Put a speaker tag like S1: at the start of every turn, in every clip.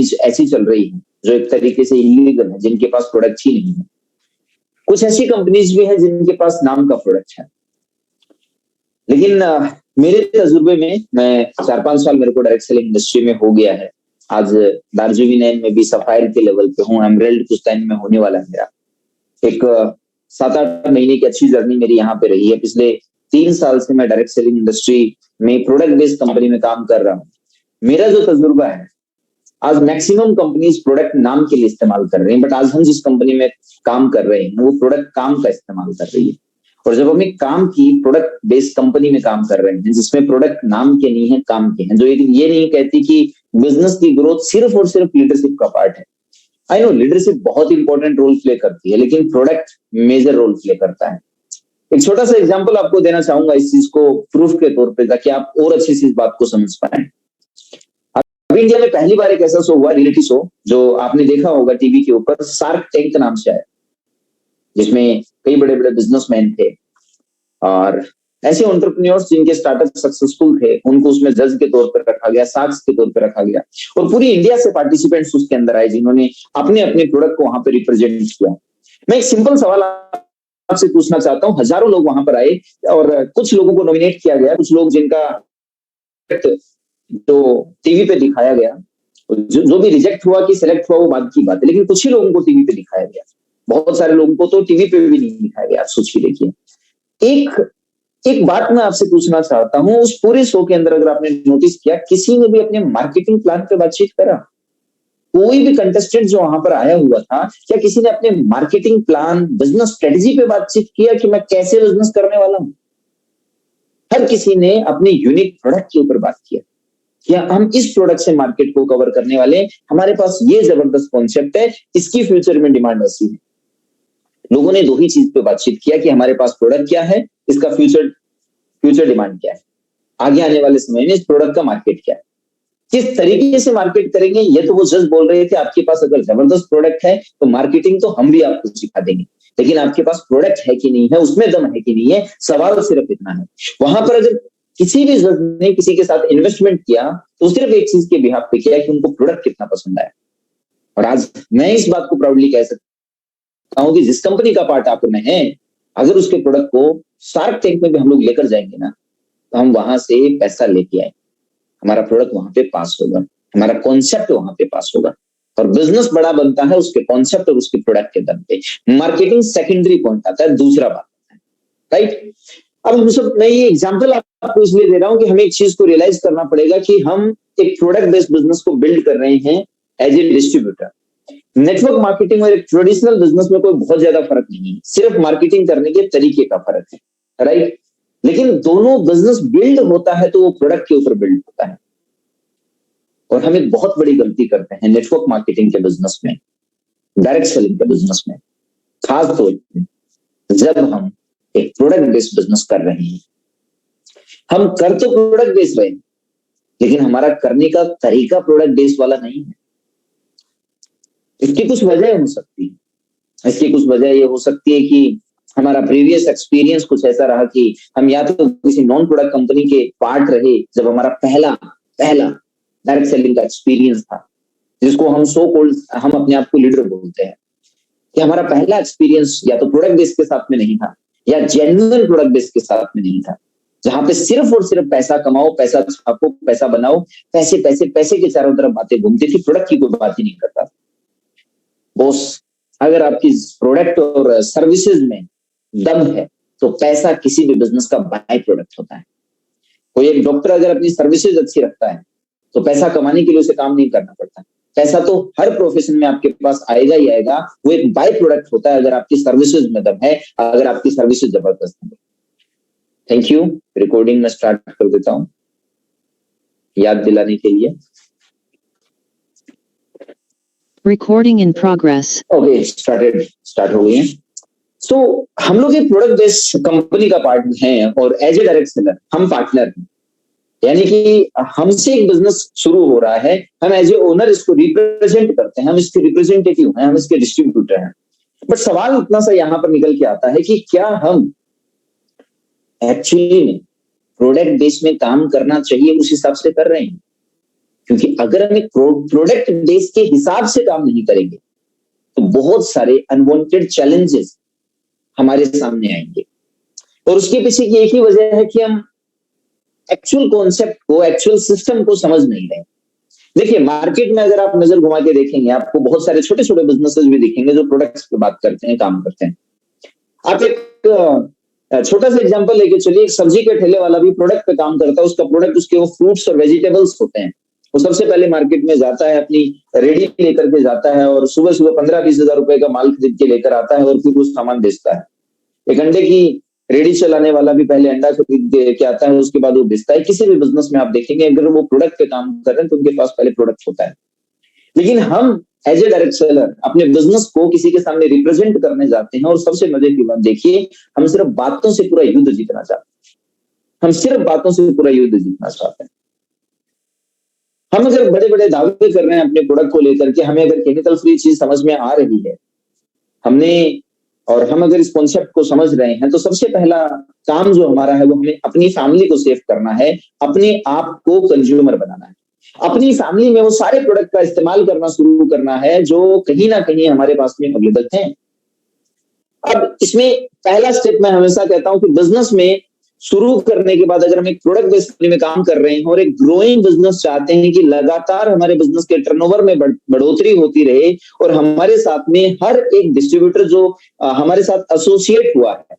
S1: Companies ऐसी चल रही हैं जो एक तरीके से इलीगल है, जिनके पास प्रोडक्ट ही नहीं है। कुछ ऐसी कंपनीज भी हैं जिनके पास नाम का प्रोडक्ट है। लेकिन मेरे तजुर्बे में, मैं 4-5 साल मेरे को डायरेक्ट सेलिंग इंडस्ट्री में हो गया है। आज दार्जिलिंग में भी सफायर के लेवल पे हूँ, एमराल्ड कुछ टाइम में होने वाला है मेरा। एक 7-8 महीने की अच्छी जर्नी मेरी यहाँ पे रही है। पिछले 3 साल से मैं डायरेक्ट सेलिंग इंडस्ट्री में प्रोडक्ट बेस्ड कंपनी में काम कर रहा हूँ। मेरा जो तजुर्बा है, आज मैक्सिमम कंपनीज प्रोडक्ट नाम के लिए इस्तेमाल कर रहे हैं, बट आज हम जिस कंपनी में काम कर रहे हैं वो प्रोडक्ट काम का इस्तेमाल कर रही है। और जब हम एक काम की प्रोडक्ट बेस्ड कंपनी में काम कर रहे हैं जिसमें प्रोडक्ट नाम के नहीं है, काम के हैं, जो ये नहीं कहती कि बिजनेस की ग्रोथ सिर्फ और सिर्फ लीडरशिप का पार्ट है। आई नो लीडरशिप बहुत इंपॉर्टेंट रोल प्ले करती है, लेकिन प्रोडक्ट मेजर रोल प्ले करता है। एक छोटा सा एग्जांपल आपको देना चाहूंगा इस चीज को प्रूफ के तौर पे, ताकि आप और अच्छी से इस बात को समझ पाए। अभी इंडिया में पहली बार एक ऐसा शो हुआ, रियलिटी शो, जो आपने देखा होगा टीवी के ऊपर, शार्क टैंक नाम से आया, जिसमें कई बड़े बड़े बिजनेसमैन थे और ऐसे एंटरप्रेन्योर्स जिनके स्टार्टअप सक्सेसफुल थे, उनको उसमें जज के तौर पर रखा गया, साक्ष के तौर पर रखा गया, और पूरी इंडिया से पार्टिसिपेंट्स उसके अंदर आए जिन्होंने अपने अपने प्रोडक्ट को वहां पर रिप्रेजेंट किया। मैं एक सिंपल सवाल आपसे पूछना चाहता हूँ, हजारों लोग वहां पर आए और कुछ लोगों को नॉमिनेट किया गया, कुछ लोग जिनका जो टीवी पे दिखाया गया, जो भी रिजेक्ट हुआ कि सिलेक्ट हुआ वो बात की बात है, लेकिन कुछ ही लोगों को टीवी पे दिखाया गया। बहुत सारे लोगों को तो टीवी पे भी नहीं दिखाया गया। सोच के देखिए, एक बात मैं आपसे पूछना चाहता हूं, उस पूरे शो के अंदर अगर आपने नोटिस किया, किसी ने भी अपने मार्केटिंग प्लान पे बातचीत करा? कोई भी कंटेस्टेंट जो वहां पर आया हुआ था, क्या किसी ने अपने मार्केटिंग प्लान, बिजनेस स्ट्रेटेजी पे बातचीत किया कि मैं कैसे बिजनेस करने वाला हूं? हर किसी ने अपने यूनिक प्रोडक्ट के ऊपर बात किया, क्या हम इस प्रोडक्ट से मार्केट को कवर करने वाले, हमारे पास ये जबरदस्त कॉन्सेप्ट है, इसकी फ्यूचर में डिमांड ऐसी है। लोगों ने दो ही चीज पे बातचीत किया कि हमारे पास प्रोडक्ट क्या है, इसका फ्यूचर डिमांड क्या है, आगे आने वाले समय में इस प्रोडक्ट का मार्केट क्या है, किस तरीके से मार्केट करेंगे। ये तो वो जस्ट बोल रहे थे, आपके पास अगर जबरदस्त प्रोडक्ट है तो मार्केटिंग तो हम भी आपको सिखा देंगे, लेकिन आपके पास प्रोडक्ट है कि नहीं है, उसमें दम है कि नहीं है, सवाल सिर्फ इतना है। वहां पर अगर किसी भी जज ने किसी के साथ इन्वेस्टमेंट किया तो सिर्फ एक चीज के बिहाफ पे किया कि उनको प्रोडक्ट कितना पसंद आया। और आज मैं इस बात को प्राउडली कह सकता हूं कि जिस कंपनी का पार्ट आप में है, अगर उसके प्रोडक्ट को शार्क टैंक में भी हम लोग लेकर जाएंगे ना, तो हम वहां से पैसा लेके आए, हमारा प्रोडक्ट वहां पे पास होगा, हमारा कॉन्सेप्ट वहां पे पास होगा। और बिजनेस बड़ा बनता है उसके कॉन्सेप्ट और उसके प्रोडक्ट के दम पे। मार्केटिंग सेकेंडरी पॉइंट आता है, दूसरा बात है, राइट। अब हम सब, मैं ये एग्जांपल आपको इसलिए दे रहा हूं कि हमें एक चीज को रियलाइज करना पड़ेगा कि हम एक प्रोडक्ट बेस्ड बिजनेस को बिल्ड कर रहे हैं as a distributor. Network marketing और एक ट्रेडिशनल बिजनेस में कोई बहुत ज्यादा फर्क नहीं है, सिर्फ मार्केटिंग करने के तरीके का फर्क है, राइट। लेकिन दोनों बिजनेस बिल्ड होता है तो वो प्रोडक्ट के ऊपर बिल्ड होता है। और हम एक बहुत बड़ी गलती करते हैं नेटवर्क मार्केटिंग के बिजनेस में, डायरेक्ट सेलिंग के बिजनेस में, खास तौर पर जब हम एक प्रोडक्ट बेस्ड बिजनेस कर रहे हैं। हम कर तो प्रोडक्ट बेस्ड रहे हैं, लेकिन हमारा करने का तरीका प्रोडक्ट बेस्ड वाला नहीं है। इसकी कुछ वजह हो सकती है। इसकी कुछ वजह ये हो सकती है कि हमारा प्रीवियस एक्सपीरियंस कुछ ऐसा रहा कि हम या तो किसी नॉन प्रोडक्ट कंपनी के पार्ट रहे, जब हमारा पहला डायरेक्ट सेलिंग का एक्सपीरियंस था, जिसको हम सो कॉल्ड, हम अपने आप को लीडर बोलते हैं, कि हमारा पहला एक्सपीरियंस या तो प्रोडक्ट बेस्ड के साथ में नहीं था या जेन्युइन प्रोडक्ट बेस्ड के साथ में नहीं था, जहां पे सिर्फ और सिर्फ पैसा कमाओ, पैसा छापो, पैसा बनाओ, पैसे पैसे पैसे के चारों तरफ बातें घूमती थी, प्रोडक्ट की कोई बात ही नहीं करता। बॉस, अगर आपकी प्रोडक्ट और सर्विसेज में दम है तो पैसा किसी भी बिजनेस का बाय प्रोडक्ट होता है। कोई एक डॉक्टर अगर अपनी सर्विसेज अच्छी रखता है तो पैसा कमाने के लिए उसे काम नहीं करना पड़ता। पैसा तो हर प्रोफेशन में आपके पास आएगा ही आएगा, वो एक बाय प्रोडक्ट होता है अगर आपकी सर्विसेज में दम है, अगर आपकी सर्विसेज जबरदस्त है। Thank you. रिकॉर्डिंग में स्टार्ट कर देता हूं याद दिलाने के लिए।
S2: Recording in progress.
S1: Okay, start हो गई है। सो हम लोग एक प्रोडक्ट बेस्ड कंपनी का पार्ट हैं और एज ए डायरेक्ट सेलर हम पार्टनर हैं, यानी कि हमसे एक बिजनेस शुरू हो रहा है, हम एज ए ओनर इसको रिप्रेजेंट करते हैं, हम इसके रिप्रेजेंटेटिव हैं, हम इसके डिस्ट्रीब्यूटर हैं। बट सवाल इतना सा यहां पर निकल के आता है कि क्या हम एक्चुअली में प्रोडक्ट बेस में काम करना चाहिए उस हिसाब से कर रहे हैं? क्योंकि अगर हम एक प्रोडक्ट बेस के हिसाब से काम नहीं करेंगे तो बहुत सारे अनवांटेड चैलेंजेस हमारे सामने आएंगे। और उसके पीछे की एक ही वजह है कि हम एक्चुअल कॉन्सेप्ट को, एक्चुअल सिस्टम को समझ नहीं रहे। देखिए, मार्केट में अगर आप नजर घुमा के देखेंगे, आपको बहुत सारे छोटे छोटे बिजनेसेस भी दिखेंगे जो प्रोडक्ट्स पे बात करते हैं, काम करते हैं। आप एक छोटा सा एग्जांपल लेके चलिए, एक सब्जी के ठेले वाला भी प्रोडक्ट पे काम करता है। उसका प्रोडक्ट, उसके वो फ्रूट्स और वेजिटेबल्स होते हैं। वो सबसे पहले मार्केट में जाता है, अपनी रेडी लेकर के जाता है और सुबह सुबह 15-20 हजार रुपए का माल खरीद के लेकर आता है और फिर वो सामान बेचता है। एक अंडे की रेडी चलाने वाला भी पहले अंडा खरीद के आता है, उसके बाद वो बेचता है। किसी भी बिजनेस में आप देखेंगे, अगर वो प्रोडक्ट पे काम कर रहे हैं तो उनके पास पहले प्रोडक्ट होता है। लेकिन हम एज ए डायरेक्ट सेलर अपने बिजनेस को किसी के सामने रिप्रेजेंट करने जाते हैं और सबसे मजे की बात देखिए, हम सिर्फ बातों से पूरा युद्ध जीतना चाहते हैं। हम सिर्फ बातों से पूरा युद्ध जीतना चाहते हैं। हम अगर बड़े बड़े दावे कर रहे हैं अपने प्रोडक्ट को लेकर के, हमें अगर केमिकल फ्री चीज समझ में आ रही है, हम अगर इस कॉन्सेप्ट को समझ रहे हैं, तो सबसे पहला काम जो हमारा है वो हमें अपनी फैमिली को सेव करना है, अपने आप को कंज्यूमर बनाना है। अपनी फैमिली में वो सारे प्रोडक्ट का इस्तेमाल करना शुरू करना है जो कहीं ना कहीं हमारे पास में अवेलेबल हैं। अब इसमें पहला स्टेप मैं हमेशा कहता हूं कि बिजनेस में शुरू करने के बाद अगर हम एक प्रोडक्ट बेस्ड में काम कर रहे हैं और एक ग्रोइंग बिजनेस चाहते हैं कि लगातार हमारे बिजनेस के टर्नओवर में बढ़ोतरी होती रहे और हमारे साथ में हर एक डिस्ट्रीब्यूटर जो हमारे साथ एसोसिएट हुआ है,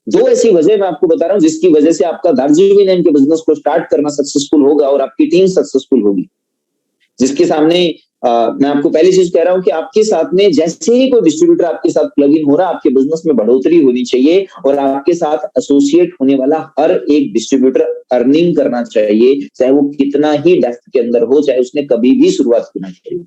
S1: दो ऐसी वजह मैं आपको बता रहा हूं जिसकी वजह से आपका दार्जिलिंग नेम के बिजनेस को स्टार्ट करना सक्सेसफुल होगा और आपकी टीम सक्सेसफुल होगी। जिसके सामने मैं आपको पहली चीज कह रहा हूं कि आपके साथ में जैसे ही कोई डिस्ट्रीब्यूटर आपके साथ प्लग इन हो रहा है, आपके बिजनेस में बढ़ोतरी होनी चाहिए और आपके साथ एसोसिएट होने वाला हर एक डिस्ट्रीब्यूटर अर्निंग करना चाहिए, चाहे वो कितना ही डेप्थ के अंदर हो, चाहे उसने कभी भी शुरुआत करना चाहिए।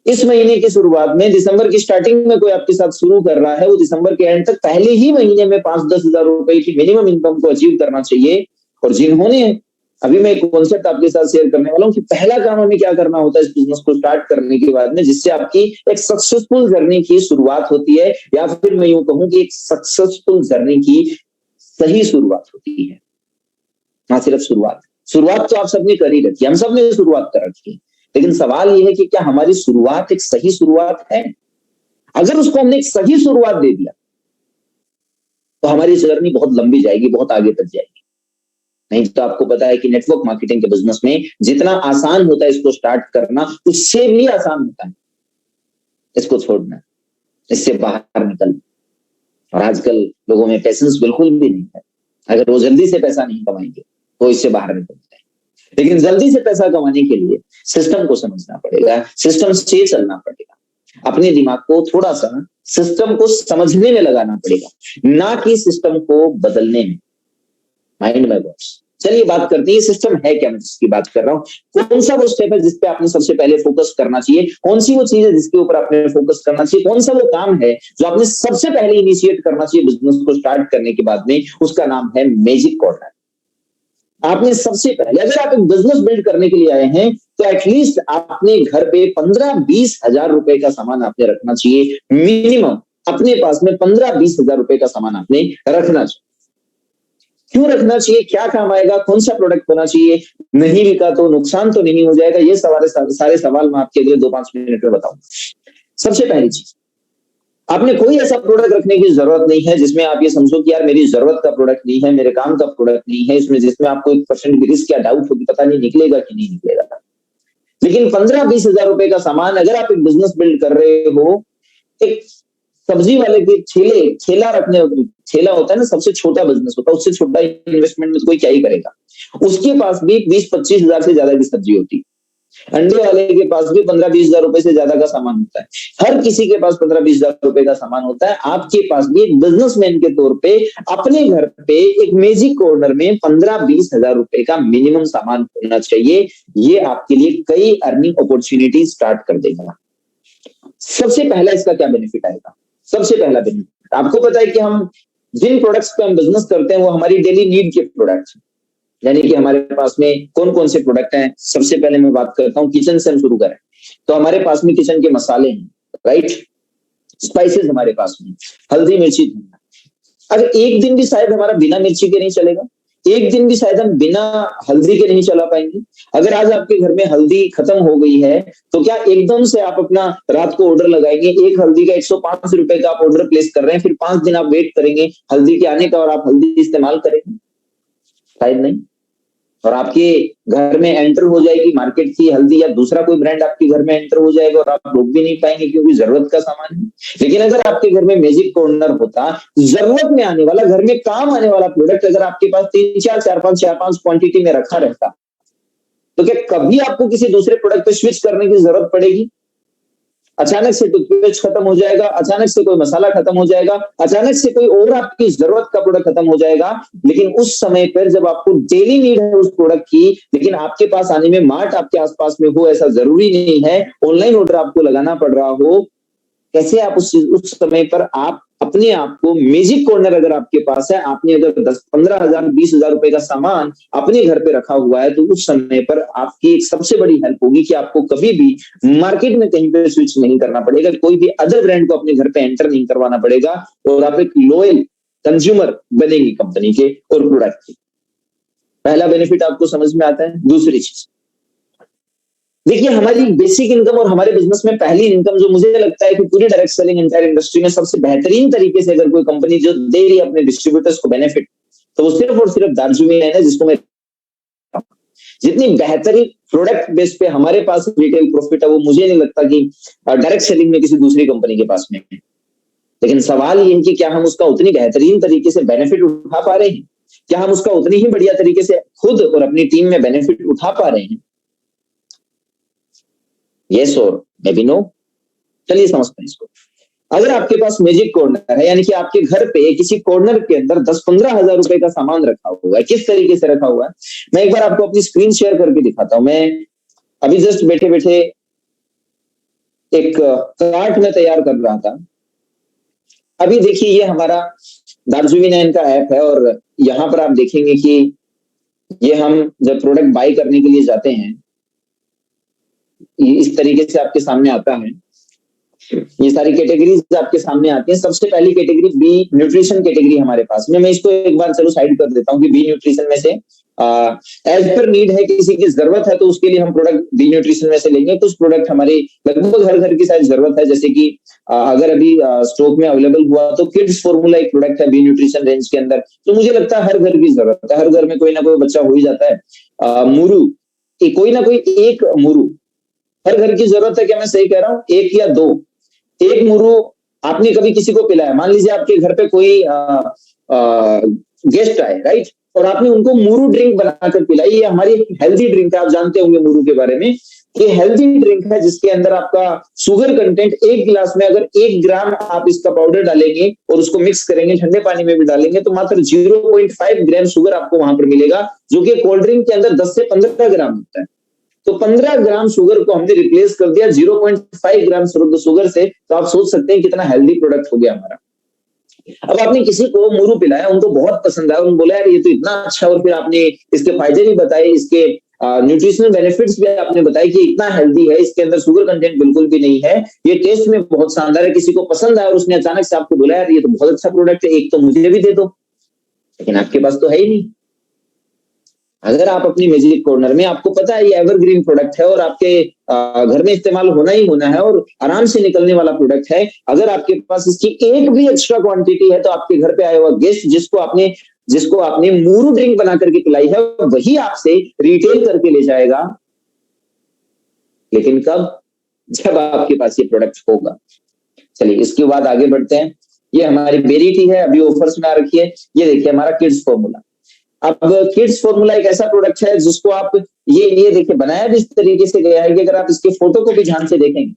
S1: इस महीने की शुरुआत में, दिसंबर की स्टार्टिंग में कोई आपके साथ शुरू कर रहा है, वो दिसंबर के एंड तक पहले ही महीने में 5-10 हजार रुपए की मिनिमम इनकम को अचीव करना चाहिए। और जिन्होंने, अभी मैं एक कॉन्सेप्ट आपके साथ शेयर करने वाला हूं कि पहला काम हमें क्या करना होता है इस बिजनेस को स्टार्ट करने के बाद में, जिससे आपकी एक सक्सेसफुल जर्नी की शुरुआत होती है, या फिर मैं यूं कहूं कि एक सक्सेसफुल जर्नी की सही शुरुआत होती है। हाँ, सिर्फ शुरुआत तो आप सबने कर ही रखी है, हम सबने शुरुआत कर रखी है, लेकिन सवाल यह है कि क्या हमारी शुरुआत एक सही शुरुआत है? अगर उसको हमने एक सही शुरुआत दे दिया तो हमारी जर्नी बहुत लंबी जाएगी, बहुत आगे तक जाएगी। नहीं तो आपको पता है कि नेटवर्क मार्केटिंग के बिजनेस में जितना आसान होता है इसको स्टार्ट करना, उससे भी आसान होता है इसको छोड़ना, इससे बाहर निकलना। और आजकल लोगों में पेशेंस बिल्कुल भी नहीं है। अगर वो जल्दी से पैसा नहीं कमाएंगे तो इससे बाहर निकल जाए। लेकिन जल्दी से पैसा कमाने के लिए सिस्टम को समझना पड़ेगा, सिस्टम से चलना पड़ेगा, अपने दिमाग को थोड़ा सा सिस्टम को समझने में लगाना पड़ेगा, ना कि सिस्टम को बदलने में। Mind my words. चलिए बात करते हैं सिस्टम है क्या, मैं जिसकी बात कर रहा हूं। कौन सा वो स्टेप है जिसपे आपने सबसे पहले फोकस करना चाहिए, कौन सी वो चीज है जिसके ऊपर आपने फोकस करना चाहिए, कौन सा वो काम है जो आपने सबसे पहले इनिशिएट करना चाहिए बिजनेस को स्टार्ट करने के बाद में, उसका नाम है मैजिक कॉर्नर। आपने सबसे पहले, अगर आप एक बिजनेस बिल्ड करने के लिए आए हैं तो एटलीस्ट आपने घर पे 15-20 हजार रुपए का सामान आपने रखना चाहिए मिनिमम। अपने पास में 15-20 हजार रुपए का सामान आपने रखना चाहिए। क्यों रखना चाहिए, क्या काम आएगा, कौन सा प्रोडक्ट होना चाहिए, नहीं बिका तो नुकसान तो नहीं हो जाएगा, ये सारे सवाल मैं आपके अगले 2-5 मिनट में बताऊंगा। सबसे पहली चीज, आपने कोई ऐसा प्रोडक्ट रखने की जरूरत नहीं है जिसमें आप ये समझो कि यार मेरी जरूरत का प्रोडक्ट नहीं है, मेरे काम का प्रोडक्ट नहीं है, इसमें जिसमें आपको 1% भी रिस्क या डाउट होगी, पता नहीं निकलेगा कि नहीं निकलेगा। लेकिन 15-20 हजार रुपए का सामान, अगर आप एक बिजनेस बिल्ड कर रहे हो, एक सब्जी वाले के ठेला होता है ना, सबसे छोटा बिजनेस होता है, उससे छोटा इन्वेस्टमेंट में कोई क्या ही करेगा। उसके पास भी 20-25 हजार से ज्यादा की सब्जी होती है। अंडे वाले के पास भी 15-20 हजार रुपए से ज्यादा का सामान होता है। हर किसी के पास 15-20 हजार रुपए का सामान होता है। आपके पास भी एक बिजनेसमैन के तौर पे अपने घर पे एक मैजिक कॉर्नर में 15-20 हजार रुपए का मिनिमम सामान होना चाहिए। ये आपके लिए कई अर्निंग अपॉर्चुनिटी स्टार्ट कर देगा। सबसे पहला इसका क्या बेनिफिट आएगा? सबसे पहला बेनिफिट, आपको पता है कि हम जिन प्रोडक्ट्स पे हम बिजनेस करते हैं वो हमारी डेली नीड के प्रोडक्ट्स हैं। यानी कि हमारे पास में कौन कौन से प्रोडक्ट हैं। सबसे पहले मैं बात करता हूं किचन से हम शुरू करें तो हमारे पास में किचन के मसाले हैं, राइट, स्पाइसेस हमारे पास में, हल्दी मिर्ची। अगर एक दिन भी शायद हमारा बिना मिर्ची के नहीं चलेगा, एक दिन भी शायद हम बिना हल्दी के नहीं चला पाएंगे। अगर आज आपके घर में हल्दी खत्म हो गई है तो क्या एकदम से आप अपना रात को ऑर्डर लगाएंगे? एक हल्दी का 105 रुपए का आप ऑर्डर प्लेस कर रहे हैं, फिर 5 दिन आप वेट करेंगे हल्दी के आने का और आप हल्दी इस्तेमाल करेंगे? शायद नहीं। और आपके घर में एंटर हो जाएगी मार्केट की हल्दी, या दूसरा कोई ब्रांड आपके घर में एंटर हो जाएगा और आप रोक भी नहीं पाएंगे क्योंकि जरूरत का सामान है। लेकिन अगर आपके घर में मैजिक कॉर्नर होता, जरूरत में आने वाला, घर में काम आने वाला प्रोडक्ट अगर आपके पास 3 4 4 5 क्वांटिटी में रखा रहता, तो क्या कभी आपको किसी दूसरे प्रोडक्ट पे स्विच करने की जरूरत पड़ेगी? अचानक से टूथपेस्ट खत्म हो जाएगा, अचानक से कोई मसाला खत्म हो जाएगा, अचानक से कोई और आपकी जरूरत का प्रोडक्ट खत्म हो जाएगा। लेकिन उस समय पर जब आपको डेली नीड है उस प्रोडक्ट की, लेकिन आपके पास आने में मार्ट आपके आसपास में हो ऐसा जरूरी नहीं है, ऑनलाइन ऑर्डर आपको लगाना पड़ रहा हो, कैसे आप उस समय पर आप अपने आप को, मैजिक कॉर्नर अगर आपके पास है, आपने अगर 10 15 हजार 20 हजार रुपए का सामान अपने घर पे रखा हुआ है, तो उस समय पर आपकी एक सबसे बड़ी हेल्प होगी कि आपको कभी भी मार्केट में कहीं पे स्विच नहीं करना पड़ेगा, कोई भी अदर ब्रांड को अपने घर पे एंटर नहीं करवाना पड़ेगा, और आप एक लॉयल कंज्यूमर बनेंगे कंपनी के और प्रोडक्ट के। पहला बेनिफिट आपको समझ में आता है। दूसरी चीज देखिए, हमारी बेसिक इनकम और हमारे बिजनेस में पहली इनकम जो मुझे लगता है कि पूरी डायरेक्ट सेलिंग एंटायर इंडस्ट्री में सबसे बेहतरीन तरीके से अगर कोई कंपनी जो दे रही है अपने डिस्ट्रीब्यूटर्स को बेनिफिट, तो वो सिर्फ और सिर्फ दार्जिलिंग है, जिसको मैं जितनी बेहतरीन प्रोडक्ट बेस पे हमारे पास रिटेल प्रॉफिट है, वो मुझे नहीं लगता कि डायरेक्ट सेलिंग में किसी दूसरी कंपनी के पास में है। लेकिन सवाल ये है कि क्या हम उसका उतनी बेहतरीन तरीके से बेनिफिट उठा पा रहे हैं? क्या हम उसका उतनी ही बढ़िया तरीके से खुद और अपनी टीम में बेनिफिट उठा पा रहे हैं? यस और मे बी नो। चलिए समझते हैं इसको। अगर आपके पास मैजिक कॉर्नर है, यानी कि आपके घर पे किसी कॉर्नर के अंदर 10 15 हजार रुपए का सामान रखा हुआ है, किस तरीके से रखा हुआ है मैं एक बार आपको अपनी स्क्रीन शेयर करके दिखाता हूं। मैं अभी जस्ट बैठे बैठे एक कार्ट में तैयार कर रहा था। अभी देखिए, ये हमारा दार्जिलिंग का ऐप है, और यहाँ पर आप देखेंगे कि ये हम जब प्रोडक्ट बाय करने के लिए जाते हैं, इस तरीके से आपके सामने आता है। ये सारी कैटेगरीज आपके सामने आती हैं। सबसे पहली कैटेगरी बी न्यूट्रिशन कैटेगरी हमारे पास में। मैं इसको एक बार चलो साइड कर देता हूँ कि बी न्यूट्रिशन में से एज पर नीड है, किसी की जरूरत है तो उसके लिए हम प्रोडक्ट बी न्यूट्रिशन में से लेंगे। कुछ प्रोडक्ट हमारे लगभग हर घर की शायद जरूरत है, जैसे कि अगर अभी स्टॉक में अवेलेबल हुआ तो किड्स फॉर्मूला एक प्रोडक्ट है बी न्यूट्रिशन रेंज के अंदर, तो मुझे लगता है हर घर की जरूरत है। हर घर में कोई ना कोई बच्चा हो ही जाता है। मुरू, कोई ना कोई एक मुरू हर घर की जरूरत है। क्या मैं सही कह रहा हूँ? एक या दो, एक मुरू आपने कभी किसी को पिलाया, मान लीजिए आपके घर पे कोई गेस्ट आए, राइट, और आपने उनको मुरू ड्रिंक बनाकर पिलाई। ये हमारी हेल्दी ड्रिंक है, आप जानते होंगे मुरू के बारे में। ये हेल्दी ड्रिंक है जिसके अंदर आपका शुगर कंटेंट एक गिलास में अगर 1 ग्राम आप इसका पाउडर डालेंगे और उसको मिक्स करेंगे, ठंडे पानी में भी डालेंगे, तो मात्र 0.5 ग्राम शुगर आपको वहां पर मिलेगा, जो कि कोल्ड ड्रिंक के अंदर 10 से 15 ग्राम होता है। तो 15 ग्राम शुगर को हमने रिप्लेस कर दिया 0.5 ग्राम शुगर से। तो आप सोच सकते हैं कितना हेल्दी प्रोडक्ट हो गया हमारा। अब आपने किसी को मुरू पिलाया, उनको बहुत पसंद आया, उन्होंने बोला यार ये तो इतना अच्छा, और फिर आपने इसके फायदे भी बताए, इसके न्यूट्रिशनल बेनिफिट्स भी आपने बताया कि इतना हेल्दी है, इसके अंदर शुगर कंटेंट बिल्कुल भी नहीं है, ये टेस्ट में बहुत शानदार है। किसी को पसंद आया और उसने अचानक से आपको बोला यार ये तो बहुत अच्छा प्रोडक्ट है, एक तो मुझे भी दे दो। लेकिन आपके पास तो है ही नहीं। अगर आप अपनी मैजिक कॉर्नर में, आपको पता है ये एवरग्रीन प्रोडक्ट है और आपके घर में इस्तेमाल होना ही होना है और आराम से निकलने वाला प्रोडक्ट है, अगर आपके पास इसकी एक भी एक्स्ट्रा क्वांटिटी है तो आपके घर पे आया हुआ गेस्ट जिसको आपने मुरू ड्रिंक बना करके पिलाई है, वही आपसे रिटेल करके ले जाएगा। लेकिन कब? जब आपके पास ये प्रोडक्ट होगा। चलिए इसके बाद आगे बढ़ते हैं। ये हमारी बेरी टी है, अभी ऑफर्स में आ रखी है। ये देखिए हमारा किड्स फॉर्मूला। अब किड्स फॉर्मूला एक ऐसा प्रोडक्ट है जिसको आप ये देखिए बनाया भी इस तरीके से गया है कि अगर आप इसके फोटो को भी ध्यान से देखेंगे,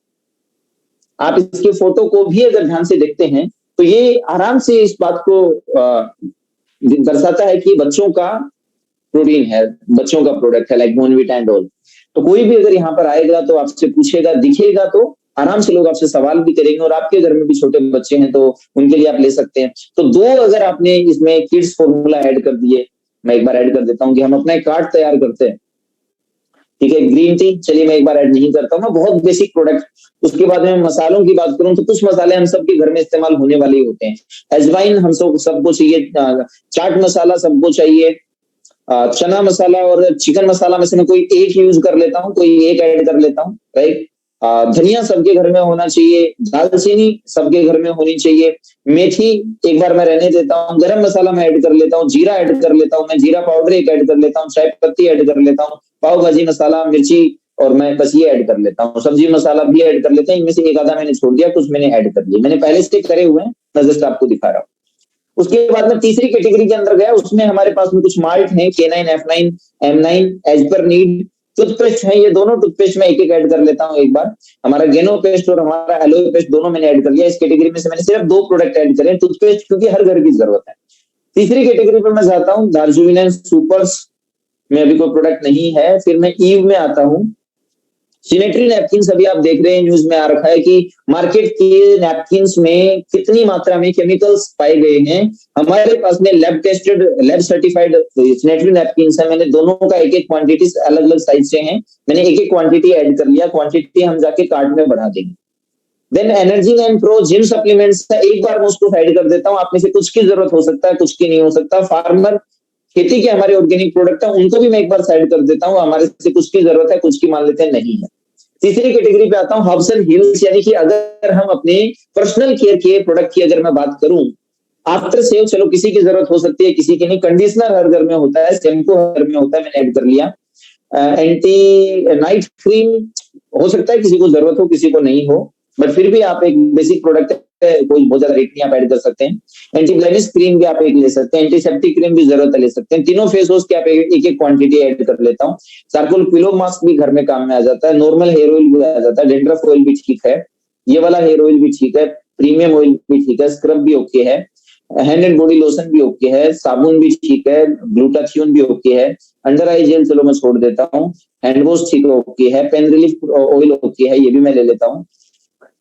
S1: आप इसके फोटो को भी अगर ध्यान से देखते हैं, तो ये आराम से इस बात को दर्शाता है कि बच्चों का प्रोटीन है, बच्चों का प्रोडक्ट है, लाइक बोर्नविटा एंड ऑल। तो कोई भी अगर यहाँ पर आएगा तो आपसे पूछेगा, दिखेगा तो आराम से लोग आपसे सवाल भी करेंगे, और आपके घर में भी छोटे बच्चे हैं तो उनके लिए आप ले सकते हैं। तो 2 अगर आपने इसमें किड्स फॉर्मूला ऐड कर दिए, मैं एक बार ऐड कर देता हूं कि हम अपना एक कार्ड तैयार करते हैं, ठीक है। ग्रीन टी, चलिए मैं एक बार ऐड नहीं करता हूँ, बहुत बेसिक प्रोडक्ट। उसके बाद में मसालों की बात करूं तो कुछ मसाले हम सबके घर में इस्तेमाल होने वाले ही होते हैं। अजवाइन हम सबको चाहिए, चाट मसाला सबको चाहिए, चना मसाला और चिकन मसाला में से मैं कोई एक यूज कर लेता हूँ, कोई एक ऐड कर लेता हूँ, राइट। धनिया सबके घर में होना चाहिए, दालचीनी सबके घर में होनी चाहिए, मेथी एक बार मैं रहने देता हूँ, गरम मसाला मैं ऐड कर लेता हूँ, जीरा ऐड कर लेता हूँ, मैं जीरा पाउडर एक ऐड कर लेता हूँ, चाय पत्ती ऐड कर लेता हूँ, पाव भाजी मसाला, मिर्ची, और मैं बस ये ऐड कर लेता हूँ। सब्जी मसाला भी ऐड कर लेते हैं, इनमें से एक आधा मैंने छोड़ दिया, कुछ मैंने ऐड कर लिया, मैंने पहले से करे हुए हैं, मैं जस्ट आपको दिखा रहा हूँ। उसके बाद में तीसरी कैटेगरी के अंदर गया, उसमें हमारे पास में कुछ माल्ट है, K9, F9, M9, as per need. Toothpaste है, ये दोनों टूथपेस्ट में एक एक ऐड कर लेता हूँ एक बार। हमारा गेनो पेस्ट और हमारा एलोए पेस्ट दोनों मैंने ऐड कर लिया। इस कैटेगरी में से मैंने सिर्फ 2 प्रोडक्ट ऐड करे, टूथपेस्ट क्योंकि हर घर की जरूरत है। तीसरी कैटेगरी पर मैं जाता हूँ, दार्जिलिंग सुपर्स में अभी कोई प्रोडक्ट नहीं है। फिर मैं ईव में आता हूँ। सैनिटरी नैपकिन अभी आप देख रहे हैं, न्यूज में आ रखा है कि मार्केट के नैपकिन में कितनी मात्रा में केमिकल्स पाए गए हैं। हमारे पास में lab tested, lab certified sanitary napkin है। मैंने दोनों का एक एक क्वांटिटी अलग अलग साइज से हैं, मैंने एक एक क्वांटिटी ऐड कर लिया। क्वांटिटी हम जाके कार्ट में बढ़ा देंगे। Then energy and pro gym supplements का एक बार मैं उसको ऐड कर देता हूँ। आप में से कुछ की जरूरत हो सकता है, कुछ की नहीं हो सकता। फार्मर खेती के हमारे ऑर्गेनिक प्रोडक्ट है, उनको भी मैं एक बार साइड कर देता हूँ। हमारे से कुछ की जरूरत है, कुछ की मान लेते हैं नहीं है। तीसरी कैटेगरी पे आता हूँ, हर्ब्स एंड हिल्स, यानी कि अगर हम अपने पर्सनल केयर के प्रोडक्ट की अगर मैं बात करूं, आफ्टर सेव चलो किसी की जरूरत हो सकती है, किसी की नहीं। कंडीशनर हर घर में होता है, शैम्पू हर घर में होता है, मैंने ऐड कर लिया। एंटी नाइट क्रीम हो सकता है किसी को जरूरत हो, किसी को नहीं हो, बट फिर भी आप एक बेसिक प्रोडक्ट है, कोई बहुत ज्यादा रेट नहीं, आप ऐड कर सकते हैं। एंटी ब्लेमिश क्रीम भी आप एक ले सकते हैं, एंटीसेप्टिक क्रीम भी जरूरत है ले सकते हैं। तीनों फेस वॉश की आप एक एक क्वांटिटी ऐड कर लेता हूँ। चारकोल पिलो मास्क भी घर में काम में आ जाता है, नॉर्मल हेयर ऑयल भी आ जाता है, डेंड्रफ ऑयल भी ठीक है, ये वाला हेयर ऑयल भी ठीक है, प्रीमियम ऑयल भी ठीक है, स्क्रब भी ओके है, हैंड एंड बॉडी लोशन भी ओके है, साबुन भी ठीक है, ग्लूटाथियोन भी ओके है, अंडर आई जेल चलो मैं छोड़ देता हूँ, हैंड वॉश ठीक ओके है, पेन रिलीफ ऑयल ओके है, ये भी मैं ले लेता हूँ।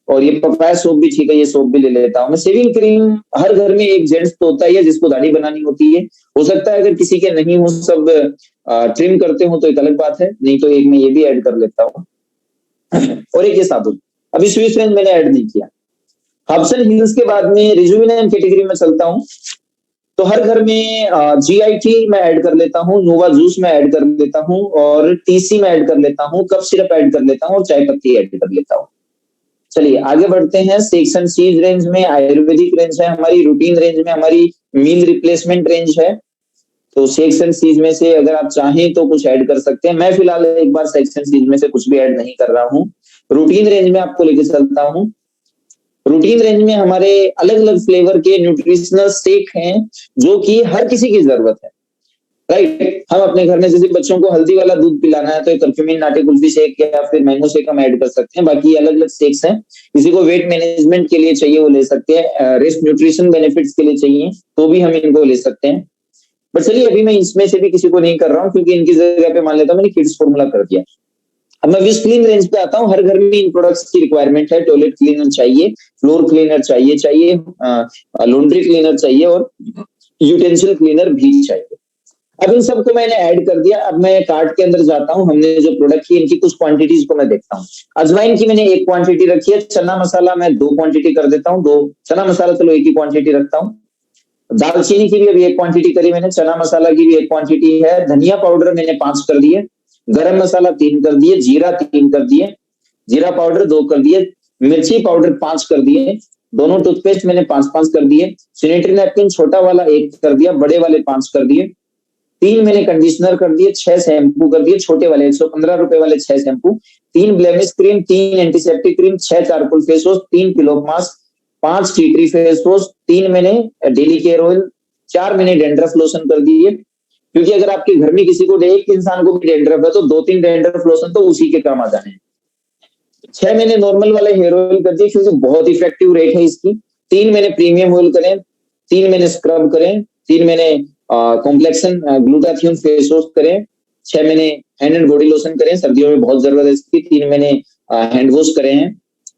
S1: और ये पपाया सोप भी ठीक है, ये सोप भी ले लेता हूँ मैं। शेविंग क्रीम हर घर में एक जेंट्स तो होता है जिसको दाढ़ी बनानी होती है, हो सकता है अगर किसी के नहीं हो, सब ट्रिम करते हो तो एक अलग बात है, नहीं तो एक में ये भी ऐड कर लेता हूँ। और एक ये साबुन, अभी स्विस रेंज मैंने ऐड नहीं किया। हर्ब्स एंड हिल्स के बाद में रिजुविनेंट कैटेगरी में चलता हूँ, तो हर घर में GIT मैं ऐड कर लेता हूँ, नोवा जूस में ऐड कर लेता हूँ, और TC में ऐड कर लेता हूँ, कफ सिरप ऐड कर लेता हूँ, और चाय पत्ती ऐड कर लेता हूँ। चलिए आगे बढ़ते हैं। सेक्शन सीज रेंज में आयुर्वेदिक रेंज है हमारी, रूटीन रेंज में हमारी मील रिप्लेसमेंट रेंज है। तो सेक्शन सीज में से अगर आप चाहें तो कुछ ऐड कर सकते हैं। मैं फिलहाल एक बार सेक्शन सीज में से कुछ भी ऐड नहीं कर रहा हूँ। रूटीन रेंज में आपको लेके चलता हूँ। रूटीन रेंज में हमारे अलग अलग फ्लेवर के न्यूट्रिशनल शेक हैं जो कि हर किसी की जरूरत है, राइट। हम अपने घर में जैसे बच्चों को हल्दी वाला दूध पिलाना है तो कर्क्यूमिन नाटी कुल्फी शेक या फिर मैंगो शेक हम ऐड कर सकते हैं। बाकी अलग अलग शेक्स हैं, किसी को वेट मैनेजमेंट के लिए चाहिए वो ले सकते हैं, रेस्ट न्यूट्रिशन बेनिफिट्स के लिए चाहिए तो भी हम इनको ले सकते हैं। बट चलिए अभी मैं इसमें से भी किसी को नहीं कर रहा हूँ क्योंकि इनकी जगह पे मान लेता हूँ मैंने किड्स फॉर्मूला कर दिया। अब मैं विश क्लीन रेंज पे आता हूँ। हर घर में इन प्रोडक्ट्स की रिक्वायरमेंट है। टॉयलेट क्लीनर चाहिए, फ्लोर क्लीनर चाहिए, लॉन्ड्री क्लीनर चाहिए, और यूटेंसिल क्लीनर भी चाहिए। अब इन सबको मैंने ऐड कर दिया। अब मैं कार्ट के अंदर जाता हूँ, हमने जो प्रोडक्ट की इनकी कुछ क्वांटिटीज को मैं देखता हूँ। अजवाइन की मैंने 1 क्वांटिटी रखी है, चना मसाला मैं 2 क्वांटिटी कर देता हूँ, 2 चना मसाला चलो 1 ही क्वांटिटी रखता हूँ। दालचीनी की भी अभी 1 क्वांटिटी करी मैंने, चना मसाला की भी 1 क्वांटिटी है, धनिया पाउडर मैंने 5 कर दिए, गरम मसाला 3 कर दिए, जीरा 3 कर दिए, जीरा पाउडर 2 कर दिए, मिर्ची पाउडर 5 कर दिए, दोनों टूथपेस्ट मैंने 5-5 कर दिए, सैनिटरी नैपकिन छोटा वाला 1 कर दिया, बड़े वाले 5 कर दिए, 3 मैंने कंडीशनर कर दिए, 6 शैम्पू कर दिए, छोटे वाले 115 रुपए वाले 6 shampoo, 3 blemish cream, 3 antiseptic cream, 6 charcoal face wash, 3 pillow mask, 5 tea tree face wash, 3 मैंने डेली केयर ऑयल, 4 मैंने डेंड्रफ लोशन कर दिए। क्योंकि अगर आपके घर में किसी को एक इंसान को भी डेंड्रफ है तो 2-3 डेंड्रफ लोशन तो उसी के काम आ जाने हैं। 6 मैंने नॉर्मल वाले हेयर ऑयल कर दिए क्योंकि बहुत इफेक्टिव रेट है इसकी। 3 मैंने प्रीमियम ऑयल करें, 3 मैंने स्क्रब करें, 3 मैंने कॉम्प्लेक्सन ग्लूटाथियोन फेस वॉश करें, 6 मैंने हैंड एंड बॉडी लोशन करें, सर्दियों में बहुत जरूरत है इसकी, 3 मैंने हैंड वॉश करे हैं,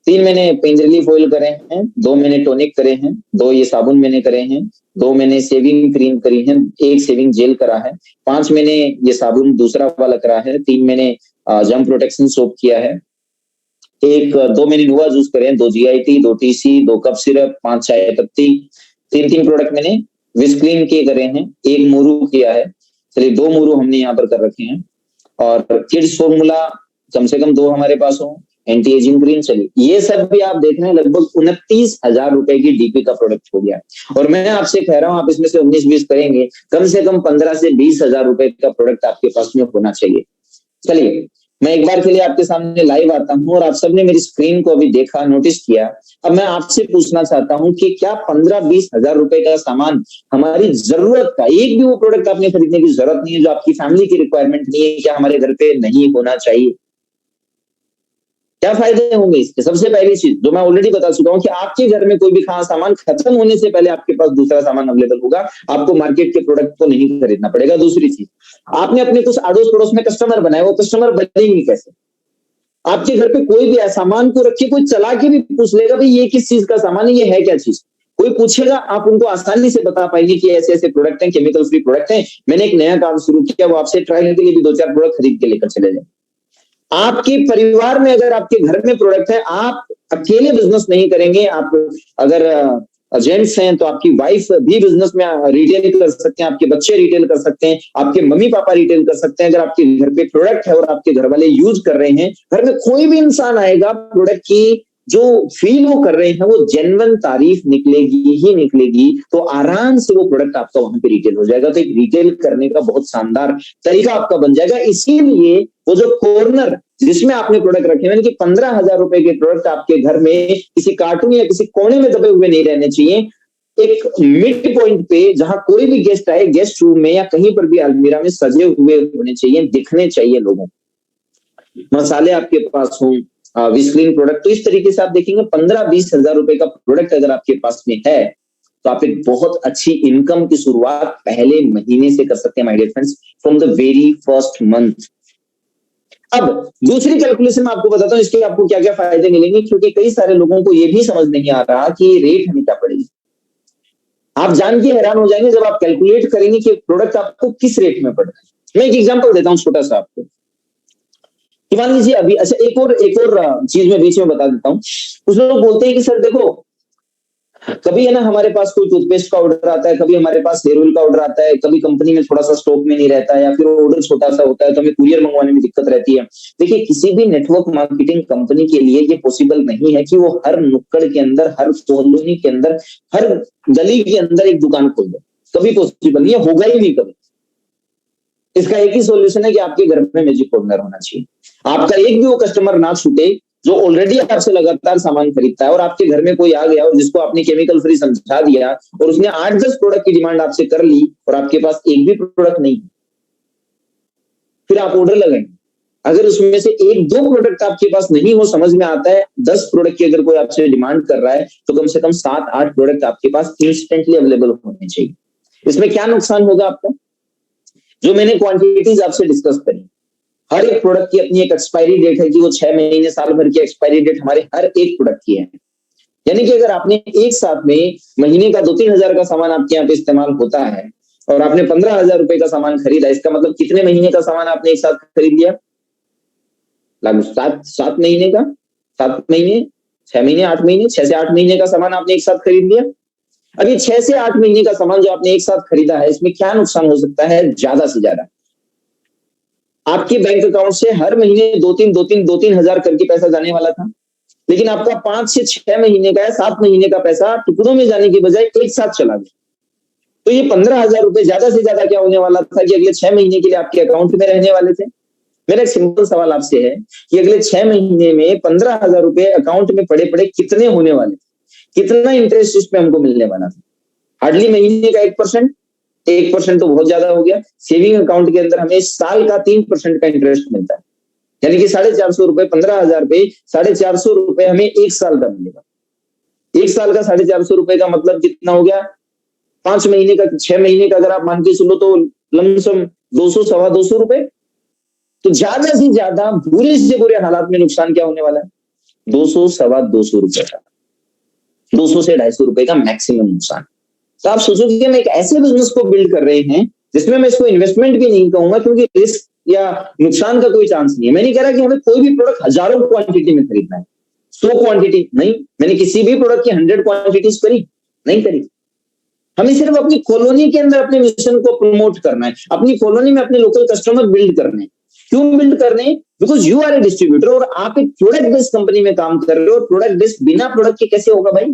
S1: 3 मैंने पेन रिलीफ ऑयल करे हैं, 2 मैंने टॉनिक करे हैं, 2 ये साबुन मैंने करे हैं, 2 मैंने शेविंग क्रीम करी है, 1 शेविंग जेल करा है, 5 मैंने ये साबुन दूसरा वाला करा है, 3 मैंने जर्म प्रोटेक्शन सोप किया है, 2 मैंने नोवा जूस करे हैं, 2 GIT, 2 TC, 2 कफ सिरप, 5 चाय पत्ती, 3 प्रोडक्ट मैंने विश क्लीन के करे हैं, 1 मोरू किया है, चलिए 2 मोरू हमने यहाँ पर कर रखे हैं, और किड्स फॉर्मूला कम से कम 2 हमारे पास हो, एंटी एजिंग क्रीम। चलिए ये सब भी आप देख रहे हैं, लगभग 29,000 रुपए की डीपी का प्रोडक्ट हो गया। और मैं आपसे कह रहा हूं, आप इसमें से 19-20 करेंगे, कम से कम 15 से 20,000 रुपए का प्रोडक्ट आपके पास में होना चाहिए। चलिए मैं एक बार के लिए आपके सामने लाइव आता हूं, और आप सबने मेरी स्क्रीन को अभी देखा, नोटिस किया। अब मैं आपसे पूछना चाहता हूं कि क्या 15-20 हजार रुपए का सामान हमारी जरूरत का, एक भी वो प्रोडक्ट आपने खरीदने की जरूरत नहीं है जो आपकी फैमिली की रिक्वायरमेंट नहीं है, क्या हमारे घर पे नहीं होना चाहिए? क्या फायदे होंगे इसके? सबसे पहली चीज जो मैं ऑलरेडी बता चुका हूं कि आपके घर में कोई भी खास सामान खत्म होने से पहले आपके पास दूसरा सामान अवेलेबल होगा, आपको मार्केट के प्रोडक्ट को नहीं खरीदना पड़ेगा। दूसरी चीज, आपने अपने कुछ अड़ोस पड़ोस में कस्टमर बनाए, वो कस्टमर बनेंगे कैसे? आपके घर पे कोई भी सामान को रखिए, कोई चला के भी पूछ लेगा भाई ये किस चीज का सामान है, ये है क्या चीज, कोई पूछेगा, आप उनको आसानी से बता पाएंगे कि ऐसे ऐसे प्रोडक्ट हैं, केमिकल फ्री प्रोडक्ट हैं, मैंने एक नया काम शुरू किया, वो आपसे ट्रायल के लिए भी 2-4 प्रोडक्ट खरीद के लेकर चले जाए। आपके परिवार में अगर आपके घर में प्रोडक्ट है, आप अकेले बिजनेस नहीं करेंगे। आप अगर जेंट्स हैं तो आपकी वाइफ भी बिजनेस में रिटेल कर सकते हैं, आपके बच्चे रिटेल कर सकते हैं, आपके मम्मी पापा रिटेल कर सकते हैं। अगर आपके घर पे प्रोडक्ट है और आपके घर वाले यूज कर रहे हैं, घर में कोई भी इंसान आएगा, प्रोडक्ट की जो फील वो कर रहे हैं वो जेन्युइन तारीफ निकलेगी ही निकलेगी, तो आराम से वो प्रोडक्ट आपका वहां पे रिटेल हो जाएगा। तो एक रिटेल करने का बहुत शानदार तरीका आपका बन जाएगा। इसीलिए वो जो कॉर्नर जिसमें आपने प्रोडक्ट रखे हैं, कि 15,000 रुपए के प्रोडक्ट आपके घर में किसी कार्टून या किसी कोने में दबे हुए नहीं रहने चाहिए। एक मिड पॉइंट पे जहां कोई भी गेस्ट आए, गेस्ट रूम में या कहीं पर भी अलमीरा में सजे हुए होने चाहिए, दिखने चाहिए लोगों को। मसाले आपके पास हों, विस्क्रीन प्रोडक्ट, तो इस तरीके से आप देखेंगे 15-20 हजार रुपए का प्रोडक्ट अगर आपके पास में है तो आप एक बहुत अच्छी इनकम की शुरुआत पहले महीने से कर सकते हैं my dear friends, from the very first month. अब दूसरी कैलकुलेशन मैं आपको बताता हूं इसके आपको क्या क्या फायदे मिलेंगे, क्योंकि कई सारे लोगों को यह भी समझ नहीं आ रहा कि रेट हमें क्या पड़ेगी। आप जान के हैरान हो जाएंगे जब आप कैलकुलेट करेंगे कि प्रोडक्ट आपको किस रेट में पड़ रहा है। मैं एक एग्जांपल देता हूं छोटा सा आपको, कि मान लीजिए अभी, अच्छा एक और चीज मैं बीच में बता देता हूं। कुछ लोग बोलते हैं कि सर देखो, कभी है ना हमारे पास कोई टूथपेस्ट का ऑर्डर आता है, कभी हमारे पास हेयर ऑयल का ऑर्डर आता है, कभी कंपनी में थोड़ा सा स्टॉक में नहीं रहता है, या फिर ऑर्डर छोटा सा होता है तो हमें कुरियर मंगवाने में दिक्कत रहती है। देखिए किसी भी नेटवर्क मार्केटिंग कंपनी के लिए ये पॉसिबल नहीं है कि वो हर नुक्कड़ के अंदर, हर कॉलोनी के अंदर, हर गली के अंदर एक दुकान खोल दे। कभी पॉसिबल नहीं है, होगा ही नहीं कभी। इसका एक ही सॉल्यूशन है कि आपके घर में मैजिक कॉर्नर होना चाहिए। आपका एक भी वो कस्टमर ना छूटे जो ऑलरेडी आपसे लगातार सामान खरीदता है, और आपके घर में कोई आ गया और जिसको आपने केमिकल फ्री समझा दिया और उसने 8-10 प्रोडक्ट की डिमांड आपसे कर ली और आपके पास एक भी प्रोडक्ट नहीं, फिर आप ऑर्डर लगाएंगे। अगर उसमें से 1-2 प्रोडक्ट आपके पास नहीं हो, समझ में आता है 10 प्रोडक्ट की अगर कोई आपसे डिमांड कर रहा है तो कम से कम 7-8 प्रोडक्ट आपके पास इंस्टेंटली अवेलेबल होने चाहिए। इसमें क्या नुकसान होगा आपका? जो मैंने क्वांटिटीज आपसे डिस्कस करी, हर एक प्रोडक्ट की अपनी एक एक्सपायरी डेट है कि वो 6 महीने, साल भर की एक्सपायरी डेट हमारे हर एक प्रोडक्ट की है। यानी कि अगर आपने एक साथ में महीने का 2-3 हजार का सामान आपके यहाँ पे इस्तेमाल होता है और आपने 15,000 रुपए का सामान खरीदा, इसका मतलब कितने महीने का सामान आपने एक साथ खरीद लिया? लगभग 7 महीने का, 7 महीने, 6 महीने, 8 महीने, 6 से 8 महीने का सामान आपने एक साथ खरीद लिया। अभी 6 से 8 महीने का सामान जो आपने एक साथ खरीदा है, इसमें क्या नुकसान हो सकता है? ज्यादा से ज्यादा आपके बैंक अकाउंट से हर महीने 2-3 हजार करके पैसा जाने वाला था, लेकिन आपका 5 से 6 महीने का या 7 महीने का पैसा टुकड़ों में जाने की बजाय एक साथ चला गया। तो ये 15,000 रुपए ज्यादा से ज्यादा क्या होने वाला था कि अगले 6 महीने के लिए आपके अकाउंट में रहने वाले थे। मेरा एक सिंपल सवाल आपसे है कि अगले 6 महीने में 15,000 रुपए अकाउंट में पड़े पड़े कितने होने वाले, कितना इंटरेस्ट इस पे हमको मिलने वाला था? हार्डली महीने का 1%। 1% तो बहुत ज्यादा हो गया। सेविंग अकाउंट के अंदर हमें साल का 3% का इंटरेस्ट मिलता है, यानी कि 450 रुपए, 15,000 पे 450 रुपए हमें एक साल का मिलेगा। एक साल का 450 रुपए का मतलब कितना हो गया? 5 महीने का, 6 महीने का अगर आप मान के चलो तो लमसम 200-225 रुपए। तो ज्यादा से ज्यादा बुरे से बुरे हालात में नुकसान क्या होने वाला है? 200-225 रुपए का, 200 से 250 रुपए का मैक्सिमम नुकसान। तो आप सोचो कि हम एक ऐसे बिजनेस को बिल्ड कर रहे हैं जिसमें मैं इसको इन्वेस्टमेंट भी नहीं कहूंगा, क्योंकि रिस्क या नुकसान का कोई चांस नहीं है। मैं नहीं कह रहा कि हमें कोई भी प्रोडक्ट हजारों क्वांटिटी में खरीदना है, 100 क्वांटिटी नहीं। मैंने किसी भी प्रोडक्ट की 100 क्वांटिटीज करी नहीं करी। हमें सिर्फ अपनी कॉलोनी के अंदर अपने मिशन को प्रमोट करना है, अपनी कॉलोनी में अपने लोकल कस्टमर बिल्ड करने हैं। क्यों बिल्ड करने? Because you are a distributor और आप एक प्रोडक्ट बेस्ड कंपनी में काम कर रहे हो, और प्रोडक्ट बेस्ड बिना प्रोडक्ट के कैसे होगा भाई?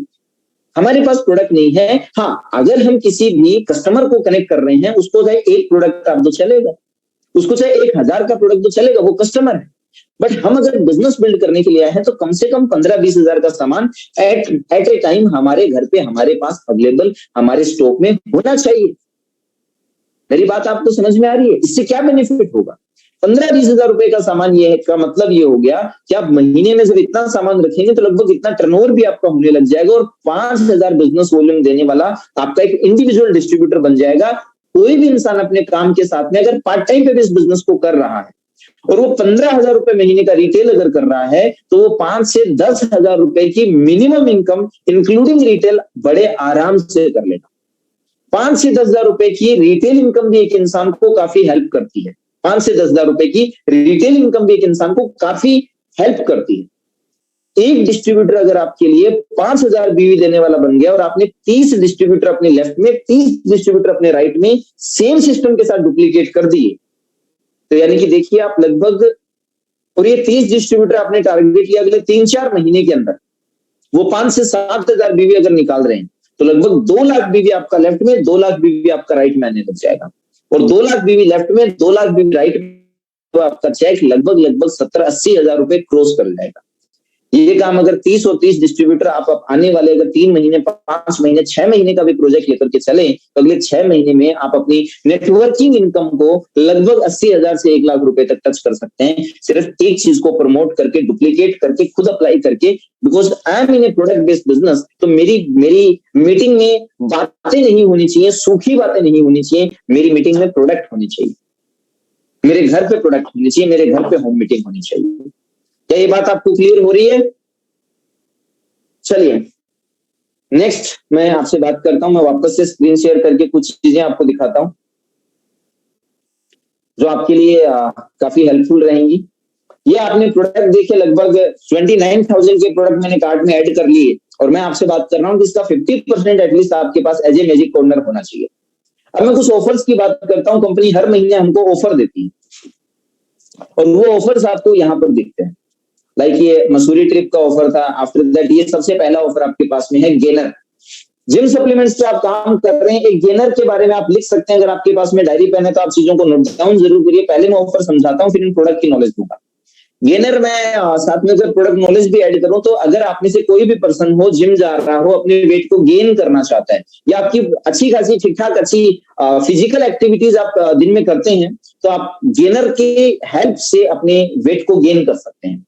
S1: हमारे पास प्रोडक्ट नहीं है। हाँ, अगर हम किसी भी कस्टमर को कनेक्ट कर रहे हैं, उसको चाहे एक प्रोडक्ट आप दो चलेगा, उसको चाहे 1000 का प्रोडक्ट दो चलेगा, वो कस्टमर है। बट हम अगर बिजनेस बिल्ड करने के लिए आए हैं तो कम से कम 15-20 हजार का सामान एट ए टाइम हमारे घर पे, हमारे पास अवेलेबल, हमारे स्टॉक में होना चाहिए। मेरी बात आपको समझ में आ रही है? इससे क्या बेनिफिट होगा? 15-20 हजार रुपए का सामान ये है, का मतलब ये हो गया कि आप महीने में जब इतना सामान रखेंगे तो लगभग इतना टर्नओवर भी आपका होने लग जाएगा, और 5000 बिजनेस वॉल्यूम देने वाला आपका एक इंडिविजुअल डिस्ट्रीब्यूटर बन जाएगा। कोई भी इंसान अपने काम के साथ में अगर पार्ट टाइम पे भी इस बिजनेस को कर रहा है और वो 15,000 रुपए महीने का रिटेल अगर कर रहा है, तो वो 5 से 10,000 रुपए की मिनिमम इनकम इंक्लूडिंग रिटेल बड़े आराम से कर लेगा। 5 से 10,000 रुपए की रिटेल इनकम भी एक इंसान को काफी हेल्प करती है। 5 से 10,000 रुपए की रिटेल इनकम भी एक इंसान को काफी हेल्प करती है। एक डिस्ट्रीब्यूटर अगर आपके लिए 5,000 बीवी देने वाला बन गया और आपने 30 डिस्ट्रीब्यूटर अपने लेफ्ट में, 30 डिस्ट्रीब्यूटर अपने राइट में सेम सिस्टम के साथ डुप्लीकेट कर दिए, तो यानी कि देखिए आप लगभग, और ये 30 डिस्ट्रीब्यूटर आपने टारगेट लिया अगले 3-4 महीने के अंदर, वो 5 से 7,000 बीवी अगर निकाल रहे हैं तो लगभग 2 लाख बीवी आपका लेफ्ट में, 2 लाख बीवी आपका राइट में आने लग जाएगा। और 2 लाख बीवी लेफ्ट में, 2 लाख बीवी राइट में, तो आपका चेक लगभग 70-80 हजार रुपए क्रॉस कर जाएगा। ये काम अगर 30 और 30 डिस्ट्रीब्यूटर आप आने वाले अगर 3 महीने, 5 महीने, 6 महीने का भी प्रोजेक्ट लेकर के चले, तो अगले 6 महीने में आप अपनी नेटवर्किंग इनकम को लगभग 80,000 से 1 लाख रुपए तक टच कर सकते हैं, सिर्फ एक चीज को प्रमोट करके, डुप्लीकेट करके, खुद अप्लाई करके। Because I am in A product based business, तो मेरी मीटिंग में बातें नहीं होनी चाहिए, सूखी बातें नहीं होनी चाहिए, मेरी मीटिंग में प्रोडक्ट होनी चाहिए, मेरे घर पे प्रोडक्ट होनी चाहिए, मेरे घर पे होम मीटिंग होनी चाहिए। क्या ये बात आपको क्लियर हो रही है? चलिए नेक्स्ट मैं आपसे बात करता हूं। मैं वापस से स्क्रीन शेयर करके कुछ चीजें आपको दिखाता हूं जो आपके लिए काफी हेल्पफुल रहेंगी। ये आपने प्रोडक्ट देखे, लगभग 29,000 के प्रोडक्ट मैंने कार्ट में ऐड कर लिए, और मैं आपसे बात कर रहा हूं कि इसका 50% एटलीस्ट आपके पास एज ए मैजिक कॉर्नर होना चाहिए। अब मैं कुछ ऑफर्स की बात करता हूं। कंपनी हर महीने हमको ऑफर देती है, और वो ऑफर्स आपको यहाँ पर दिखते हैं। लाइक ये मसूरी ट्रिप का ऑफर था। आफ्टर दैट ये सबसे पहला ऑफर आपके पास में है गेनर। जिम सप्लीमेंट्स पे आप काम कर रहे हैं, एक गेनर के बारे में आप लिख सकते हैं। अगर आपके पास में डायरी पेन है तो आप चीजों को नोट डाउन जरूर करिए। पहले मैं ऑफर समझाता हूँ, फिर इन प्रोडक्ट की नॉलेज दूंगा। गेनर में साथ में अगर प्रोडक्ट नॉलेज भी ऐड करूं, तो अगर आप में से कोई भी पर्सन हो, जिम जा रहा हो, अपने वेट को गेन करना चाहता है, या आपकी अच्छी खासी ठीक ठाक अच्छी फिजिकल एक्टिविटीज आप दिन में करते हैं, तो आप गेनर के हेल्प से अपने वेट को गेन कर सकते हैं।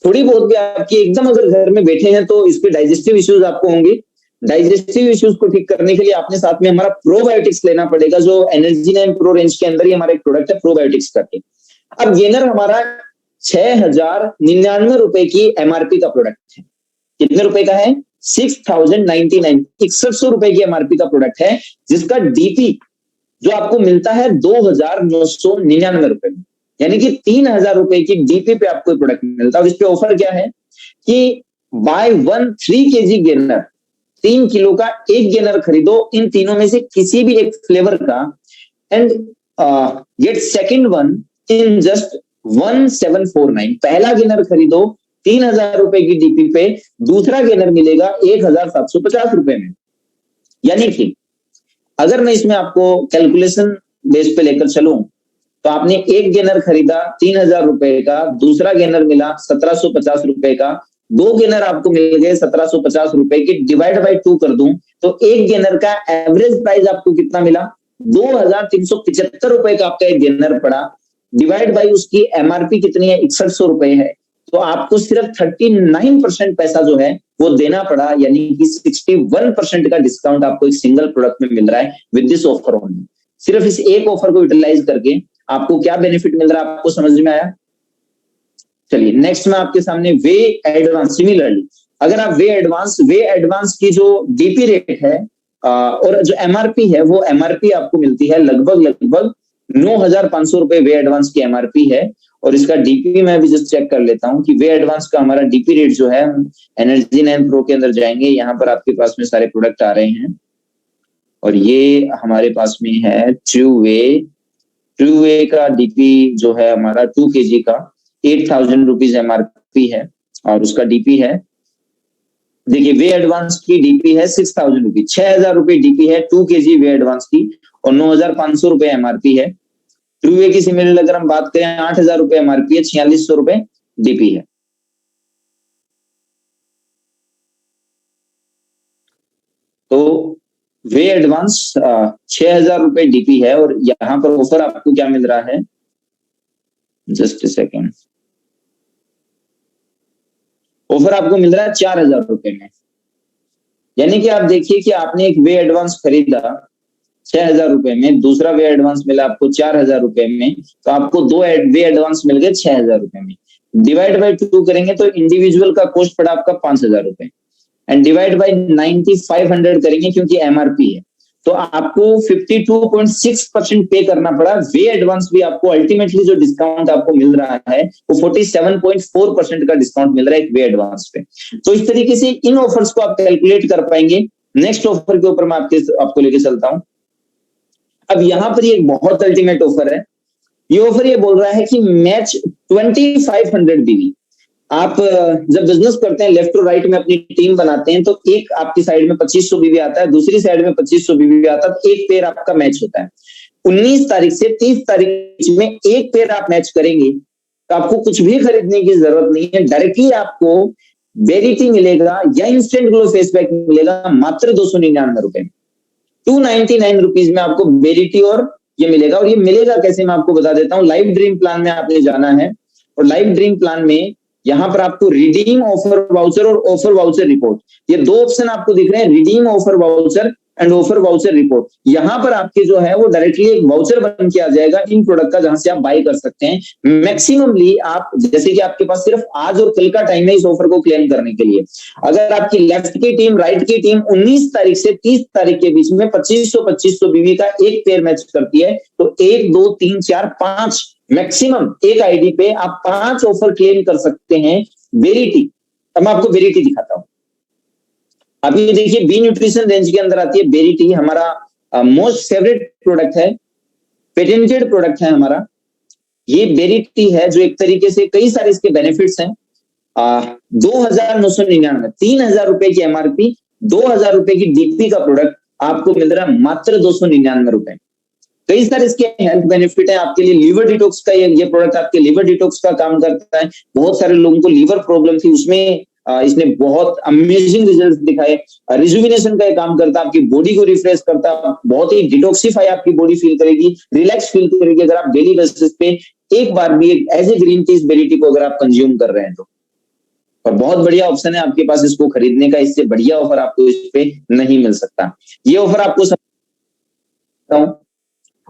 S1: थोड़ी बहुत भी आपकी एकदम अगर घर में बैठे हैं तो इस पे डाइजेस्टिव इश्यूज आपको होंगे। डाइजेस्टिव इश्यूज को ठीक करने के लिए आपने साथ में हमारा प्रोबायोटिक्स लेना पड़ेगा, जो एनर्जी 9 प्रो रेंज के अंदर ही हमारा एक प्रोडक्ट है प्रोबायोटिक्स करके। अब गेनर हमारा 6,099 रुपए की एमआरपी का प्रोडक्ट है। कितने रुपए का है? 6,099, 6100 रुपए की एमआरपी का प्रोडक्ट है, जिसका डीपी जो आपको मिलता है 2,999 रुपए में, यानी कि 3,000 रुपए की डीपी पे आपको प्रोडक्ट मिलता है। और इस पे ऑफर क्या है कि बाय 1 3 kg गेनर, 3 किलो का एक गेनर खरीदो इन तीनों में से किसी भी एक फ्लेवर का, and get second one in just 1749। पहला गेनर खरीदो 3,000 रुपए की डीपी पे, दूसरा गेनर मिलेगा 1,750 रुपए में। यानी कि अगर मैं इसमें आपको कैलकुलेशन बेस पे लेकर चलूं, तो आपने एक गेनर खरीदा 3,000 रुपए का, दूसरा गेनर मिला 1,750 रुपए का, 2 गेनर आपको मिल गए 1,750 रुपए के। डिवाइड बाय 2 कर दूं तो एक गेनर का एवरेज प्राइस आपको कितना मिला? 2,375 रुपए का आपका एक गेनर पड़ा। डिवाइड बाय उसकी एमआरपी कितनी है? 6100 रुपए है। तो आपको सिर्फ 39% पैसा जो है वो देना पड़ा, यानी कि 61% का डिस्काउंट आपको एक सिंगल प्रोडक्ट में मिल रहा है विद दिस ऑफर ओनली। सिर्फ इस एक ऑफर को यूटिलाइज करके आपको क्या बेनिफिट मिल रहा है, आपको समझ में आया? चलिए नेक्स्ट मैं आपके सामने वे एडवांस। सिमिलरली अगर आप वे एडवांस की जो डीपी रेट है और जो एमआरपी है, वो एमआरपी आपको मिलती है लगभग 9,500 रुपए वे एडवांस की एमआरपी है। और इसका डीपी मैं भी जस्ट चेक कर लेता हूं कि वे एडवांस का हमारा डीपी रेट जो है, एनर्जी 9 प्रो के अंदर जाएंगे, यहाँ पर आपके पास में सारे प्रोडक्ट आ रहे हैं। और ये हमारे पास में है ट्रू वे का डीपी जो है हमारा 2 kg का 8,000 रुपीज एमआरपी है और उसका डीपी है, देखिए वे एडवांस की डीपी है 6,000 रुपीज, 6,000 रुपए डीपी है 2 kg वे एडवांस की और 9,500 रुपए एमआरपी है। ट्रू वे की सिमिलर अगर हम बात करें 8,000 रुपए एमआरपी है, 4,600 रुपए डीपी है। तो वे एडवांस 6,000 रुपए डीपी है और यहाँ पर ऑफर आपको क्या मिल रहा है, जस्ट अ सेकेंड, ऑफर आपको मिल रहा है 4,000 रुपए में। यानी कि आप देखिए कि आपने एक वे एडवांस खरीदा 6,000 रुपए में, दूसरा वे एडवांस मिला आपको 4,000 रुपए में, तो आपको दो वे एडवांस मिल गए 6,000 रुपए में। डिवाइड बाय 2 करेंगे तो इंडिविजुअल का कॉस्ट पड़ा आपका 5,000 रुपए एंड डिवाइड बाय 9,500 करेंगे क्योंकि एमआरपी है, तो आपको 52.6% पे करना पड़ा। वे एडवांस भी आपको अल्टीमेटली जो डिस्काउंट आपको मिल रहा है वो 47.4% का डिस्काउंट मिल रहा है एक वे एडवांस पे। तो इस तरीके से इन ऑफर्स को आप कैलकुलेट कर पाएंगे। नेक्स्ट ऑफर के ऊपर मैं आपको लेके चलता हूं। अब यहाँ पर एक बहुत अल्टीमेट ऑफर है। ये ऑफर ये बोल रहा है कि मैच 2500 बीवी। आप जब बिजनेस करते हैं लेफ्ट और राइट में अपनी टीम बनाते हैं तो एक आपकी साइड में 2500 बीवी आता है, दूसरी साइड में 2500 बीवी आता है, तो एक पेयर आपका मैच होता है। 19 तारीख से 30 तारीख में एक पेयर आप मैच करेंगे तो आपको कुछ भी खरीदने की जरूरत नहीं है, डायरेक्टली आपको वेरिटी मिलेगा या इंस्टेंट ग्लो फेस पैक मिलेगा मात्र 299 रुपए में। 299 रुपीज में आपको वेरिटी और ये मिलेगा। और ये मिलेगा कैसे मैं आपको बता देता हूँ। लाइव ड्रीम प्लान में आपने जाना है और लाइव ड्रीम प्लान में यहाँ पर आपको रिडीम ऑफर वाउचर और ऑफर वाउचर रिपोर्ट, ये दो ऑप्शन आपको दिख रहे हैं, redeem offer voucher and offer voucher report. यहाँ पर आपके जो है वो डायरेक्टली एक वाउचर बन के आ जाएगा इन प्रोडक्ट का, जहां से आप बाय कर सकते हैं। मैक्सिममली आप जैसे कि आपके पास सिर्फ आज और कल का टाइम है इस ऑफर को क्लेम करने के लिए। अगर आपकी लेफ्ट की टीम राइट की टीम 19 तारीख से 30 तारीख के बीच में 2500 बीवी का एक पेयर मैच करती है तो 1 2 3 4 5 मैक्सिमम एक आईडी पे आप 5 ऑफर क्लेम कर सकते हैं वेरिटी। अब मैं आपको वेरिटी दिखाता हूं। अब ये देखिए बी न्यूट्रिशन रेंज के अंदर आती है बेरिटी, हमारा मोस्ट फेवरेट प्रोडक्ट है, पेटेंटेड प्रोडक्ट है हमारा। ये बेरिटी है जो एक तरीके से कई सारे इसके बेनिफिट्स हैं। 2,999, 3,000 रुपए की एमआरपी, 2,000 रुपए की डीपी का प्रोडक्ट आपको मिल रहा है मात्र 299 रुपए। कई सारे इसके हेल्थ बेनिफिट है आपके लिए। लीवर डिटॉक्स का ये प्रोडक्ट आपके लीवर डिटॉक्स का काम करता है। बहुत सारे लोगों को लीवर प्रॉब्लम थी, उसमें इसने बहुत अमेजिंग रिजल्ट दिखाए। रिजुविनेशन का काम करता है, आपकी बॉडी को रिफ्रेश करता है, बहुत ही डिटॉक्सिफाई आपकी बॉडी फील करेगी, रिलैक्स फील करेगी अगर आप डेली बेसिस पे एक बार भी एज ए ग्रीन टी बेरिटी को अगर आप कंज्यूम कर रहे हैं तो। और बहुत बढ़िया ऑप्शन है आपके पास इसको खरीदने का, इससे बढ़िया ऑफर आपको इस पे नहीं मिल सकता। ये ऑफर आपको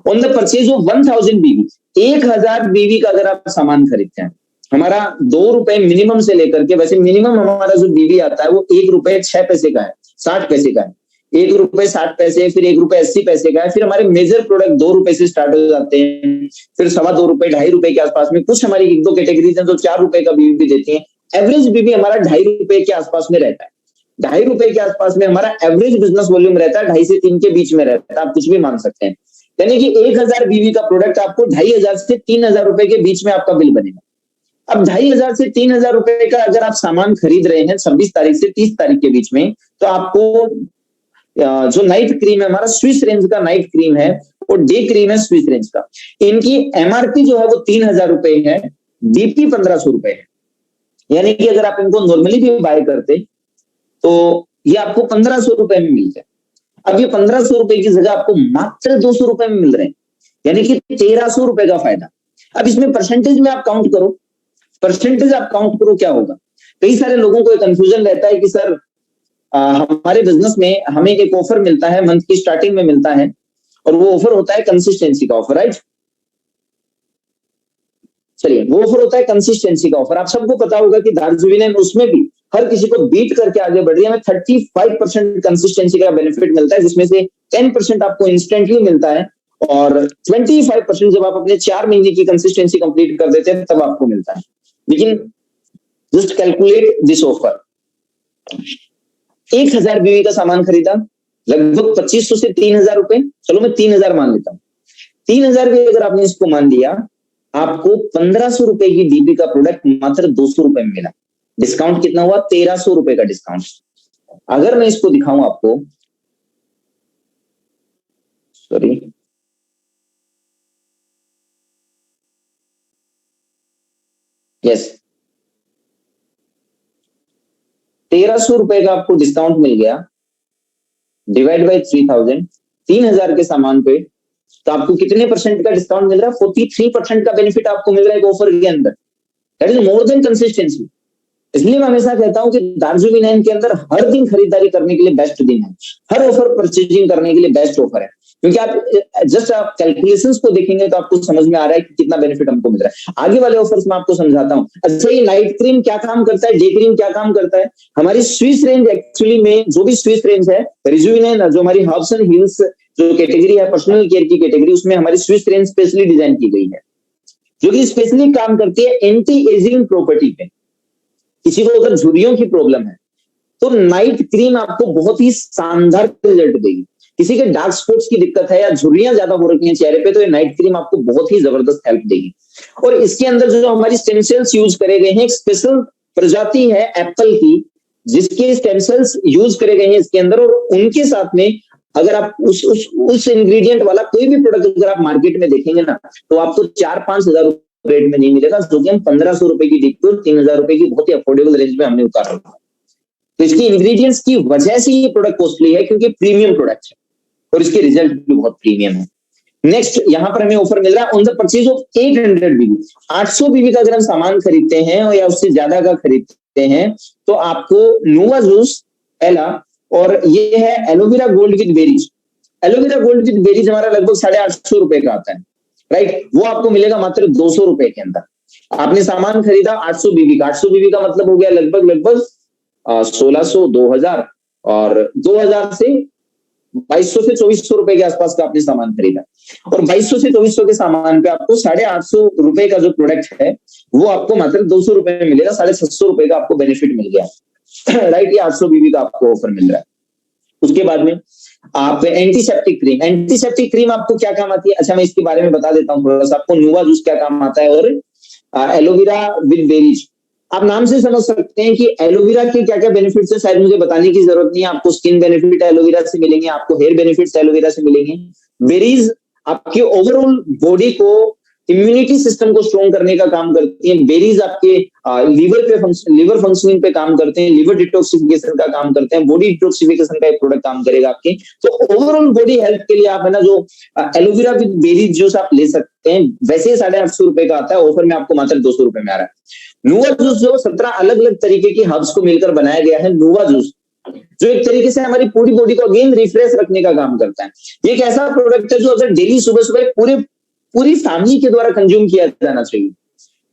S1: ऑन द परचेज ऑफ 1,000 बीवी, 1,000 बीवी का अगर आप सामान खरीदते हैं, हमारा 2 रुपए मिनिमम से लेकर के, वैसे मिनिमम हमारा जो बीवी आता है वो 1 रुपए 6 पैसे का है, 60 पैसे का है, 1 रुपए 60 पैसे, फिर 1 रुपए 80 पैसे का है, फिर हमारे मेजर प्रोडक्ट 2 रुपए से स्टार्ट हो जाते हैं, फिर 2.25 रुपए 2.5 रुपए के आसपास में, कुछ हमारी 1-2 कैटेगरीज हैं जो 4 रुपए का बीवी भी देती है। एवरेज बीवी हमारा 2.5 रुपए के आसपास में रहता है। 2.5 रुपए के आसपास में हमारा एवरेज बिजनेस वॉल्यूम रहता है, 2.5 से 3 के बीच में रहता है, आप कुछ भी मान सकते हैं। यानी कि 1,000 बीवी का प्रोडक्ट आपको 2,500 से 3,000 रुपए के बीच में आपका बिल बनेगा। अब 2,500 से 3,000 रुपए का अगर आप सामान खरीद रहे हैं 26 तारीख से 30 तारीख के बीच में, तो आपको जो नाइट क्रीम है हमारा स्विस रेंज का नाइट क्रीम है और डे क्रीम है स्विस रेंज का, इनकी एमआरपी जो है वो 3,000 रुपए है, डीपी 1,500 रुपए है। यानी कि अगर आप इनको नॉर्मली भी बाय करते तो ये आपको 1,500 रुपए में मिलते हैं। अब ये 1,500 रुपए की जगह आपको मात्र 200 रुपए में मिल रहे हैं, यानी कि 1,300 रुपए का फायदा। अब इसमें परसेंटेज में आप काउंट करो, परसेंटेज आप काउंट करो क्या होगा। कई सारे लोगों को एक कंफ्यूजन रहता है कि सर हमारे बिजनेस में हमें एक ऑफर मिलता है, मंथ की स्टार्टिंग में मिलता है, और वो ऑफर होता है कंसिस्टेंसी का ऑफर, राइट। चलिए, वो ऑफर होता है कंसिस्टेंसी का ऑफर। आप सबको पता होगा कि दार्जिलिंग उसमें भी हर किसी को बीट करके आगे बढ़ रही है। हमें 35% कंसिस्टेंसी का बेनिफिट मिलता है, जिसमें से 10% आपको इंस्टेंटली मिलता है और 25% जब आप अपने 4 महीने की कंसिस्टेंसी कंप्लीट कर देते हैं तब आपको मिलता है। लेकिन जस्ट कैलकुलेट दिस ऑफर, 1,000 बीवी का सामान खरीदा, लगभग 2500 से 3000 रुपए, चलो मैं 3000 मान लेता हूँ। 3000 भी अगर आपने इसको मान लिया, आपको 1500 रुपए की डीपी का प्रोडक्ट मात्र 200 रुपए में मिला। डिस्काउंट कितना हुआ? 1300 रुपए का डिस्काउंट। अगर मैं इसको दिखाऊं आपको, सॉरी, यस, 1300 रुपए का आपको डिस्काउंट मिल गया, डिवाइड बाई 3000, 3000 के सामान पे, तो आपको कितने परसेंट का डिस्काउंट मिल रहा है? 43% का बेनिफिट आपको मिल रहा है एक ऑफर के अंदर। That is more than consistency. इसलिए मैं हमेशा कहता हूं कि दार्जिलिंग के अंदर हर दिन खरीदारी करने के लिए बेस्ट दिन है, हर ऑफर परचेजिंग करने के लिए बेस्ट ऑफर है, क्योंकि आप जस्ट आप कैलकुलेशंस को देखेंगे तो आपको समझ में आ रहा है कि कितना बेनिफिट हमको मिल रहा है। आगे वाले ऑफर्स में आपको समझाता हूं। अच्छा, ये नाइट क्रीम क्या काम करता है, डे क्रीम क्या काम करता है? हमारी स्विस रेंज एक्चुअली में, जो भी स्विस रेंज है, रिजुविनेन जो हमारी हर्ब्स एंड हील्स जो कैटेगरी है, पर्सनल केयर की कैटेगरी, उसमें हमारी स्विस रेंज स्पेशली डिजाइन की गई है, जो कि स्पेशली काम करती है एंटी एजिंग प्रॉपर्टी पे। किसी को अगर झुर्रियों की प्रॉब्लम है तो नाइट क्रीम आपको बहुत ही शानदार रिजल्ट देगी। किसी के डार्क स्पॉट्स की दिक्कत है या झुर्रियां ज्यादा हो रखी हैं चेहरे पे, तो ये नाइट क्रीम आपको बहुत ही जबरदस्त हेल्प देगी। और इसके अंदर जो हमारी स्टेम सेल्स यूज करे गए हैं, एक स्पेशल प्रजाति है एप्पल की, जिसके स्टेम सेल्स यूज करे गए हैं इसके अंदर। और उनके साथ में अगर आप उस इंग्रेडिएंट वाला कोई भी प्रोडक्ट अगर आप मार्केट में देखेंगे ना, तो आपको 4-5 हजार रेट में नहीं मिलेगा, जो कि हम 1500 रुपए की डिक्की और 3000 रुपए की बहुत ही अफोर्डेबल रेंज में हमने उतार रखा है। तो इसकी इंग्रेडिएंट्स की वजह से ये प्रोडक्ट कॉस्टली है, क्योंकि प्रीमियम प्रोडक्ट है और इसके रिजल्ट भी बहुत प्रीमियम है। नेक्स्ट, यहां पर हमें ऑफर मिल रहा है ऑन द परचेज ऑफ 800 बीबी। 800 बीबी का अगर हम सामान खरीदते हैं या उससे ज्यादा का खरीदते हैं, तो आपको नोवा जूस एला, और ये है aloe vera gold with berries. Aloe vera gold with berries हमारा लगभग 850 रुपए का आता है, राइट? वो आपको मिलेगा मात्र 200 रुपए के अंदर। आपने सामान खरीदा 800 बीबी का, 800 बीबी का मतलब हो गया लगभग 1600, 2000, और 2000 से 2200 से 2400 रुपए के आसपास का आपने सामान खरीदा, और 2200 से 2400 के सामान पे आपको 850 रुपए का जो प्रोडक्ट है वो आपको मात्र 200 रुपए में मिलेगा। 750 रुपए का आपको बेनिफिट मिल गया, राइट? ये 800 बीबी का आपको ऑफर मिल रहा है। उसके बाद में आप एंटीसेप्टिक क्रीम, एंटीसेप्टिक क्रीम आपको क्या काम आती है? अच्छा, मैं इसके बारे में बता देता हूँ थोड़ा सा आपको। नोवा जूस क्या काम आता है और एलोवेरा विद बेरीज। आप नाम से समझ सकते हैं कि एलोवेरा के क्या क्या बेनिफिट्स है, शायद मुझे बताने की जरूरत नहीं है। आपको स्किन बेनिफिट एलोवेरा से मिलेंगे, आपको हेयर बेनिफिट्स एलोवेरा से मिलेंगे। बेरीज आपके ओवरऑल बॉडी को, इम्यूनिटी सिस्टम को स्ट्रॉन्ग करने का काम करती हैं। बेरीज आपके लिवर फंक्शनिंग पे काम करते हैं, लिवर डिटॉक्सिफिकेशन का काम करते हैं, बॉडी डिटॉक्सिफिकेशन का एक प्रोडक्ट काम करेगा आपके। तो ओवरऑल बॉडी हेल्थ के लिए आप है ना जो एलोवेरा विद बेरीज जूस आप ले सकते हैं। वैसे 850 रुपए का आता है, ऑफर में आपको मात्र 200 रुपए में आ रहा है। नोवा जूस जो 17 अलग अलग तरीके की हर्ब्स को मिलकर बनाया गया है, नोवा जूस, जो एक तरीके से हमारी पूरी बॉडी को अगेन रिफ्रेश रखने का काम करता है। ये एक ऐसा प्रोडक्ट है जो अगर डेली सुबह सुबह पूरी फैमिली के द्वारा कंज्यूम किया जाना चाहिए।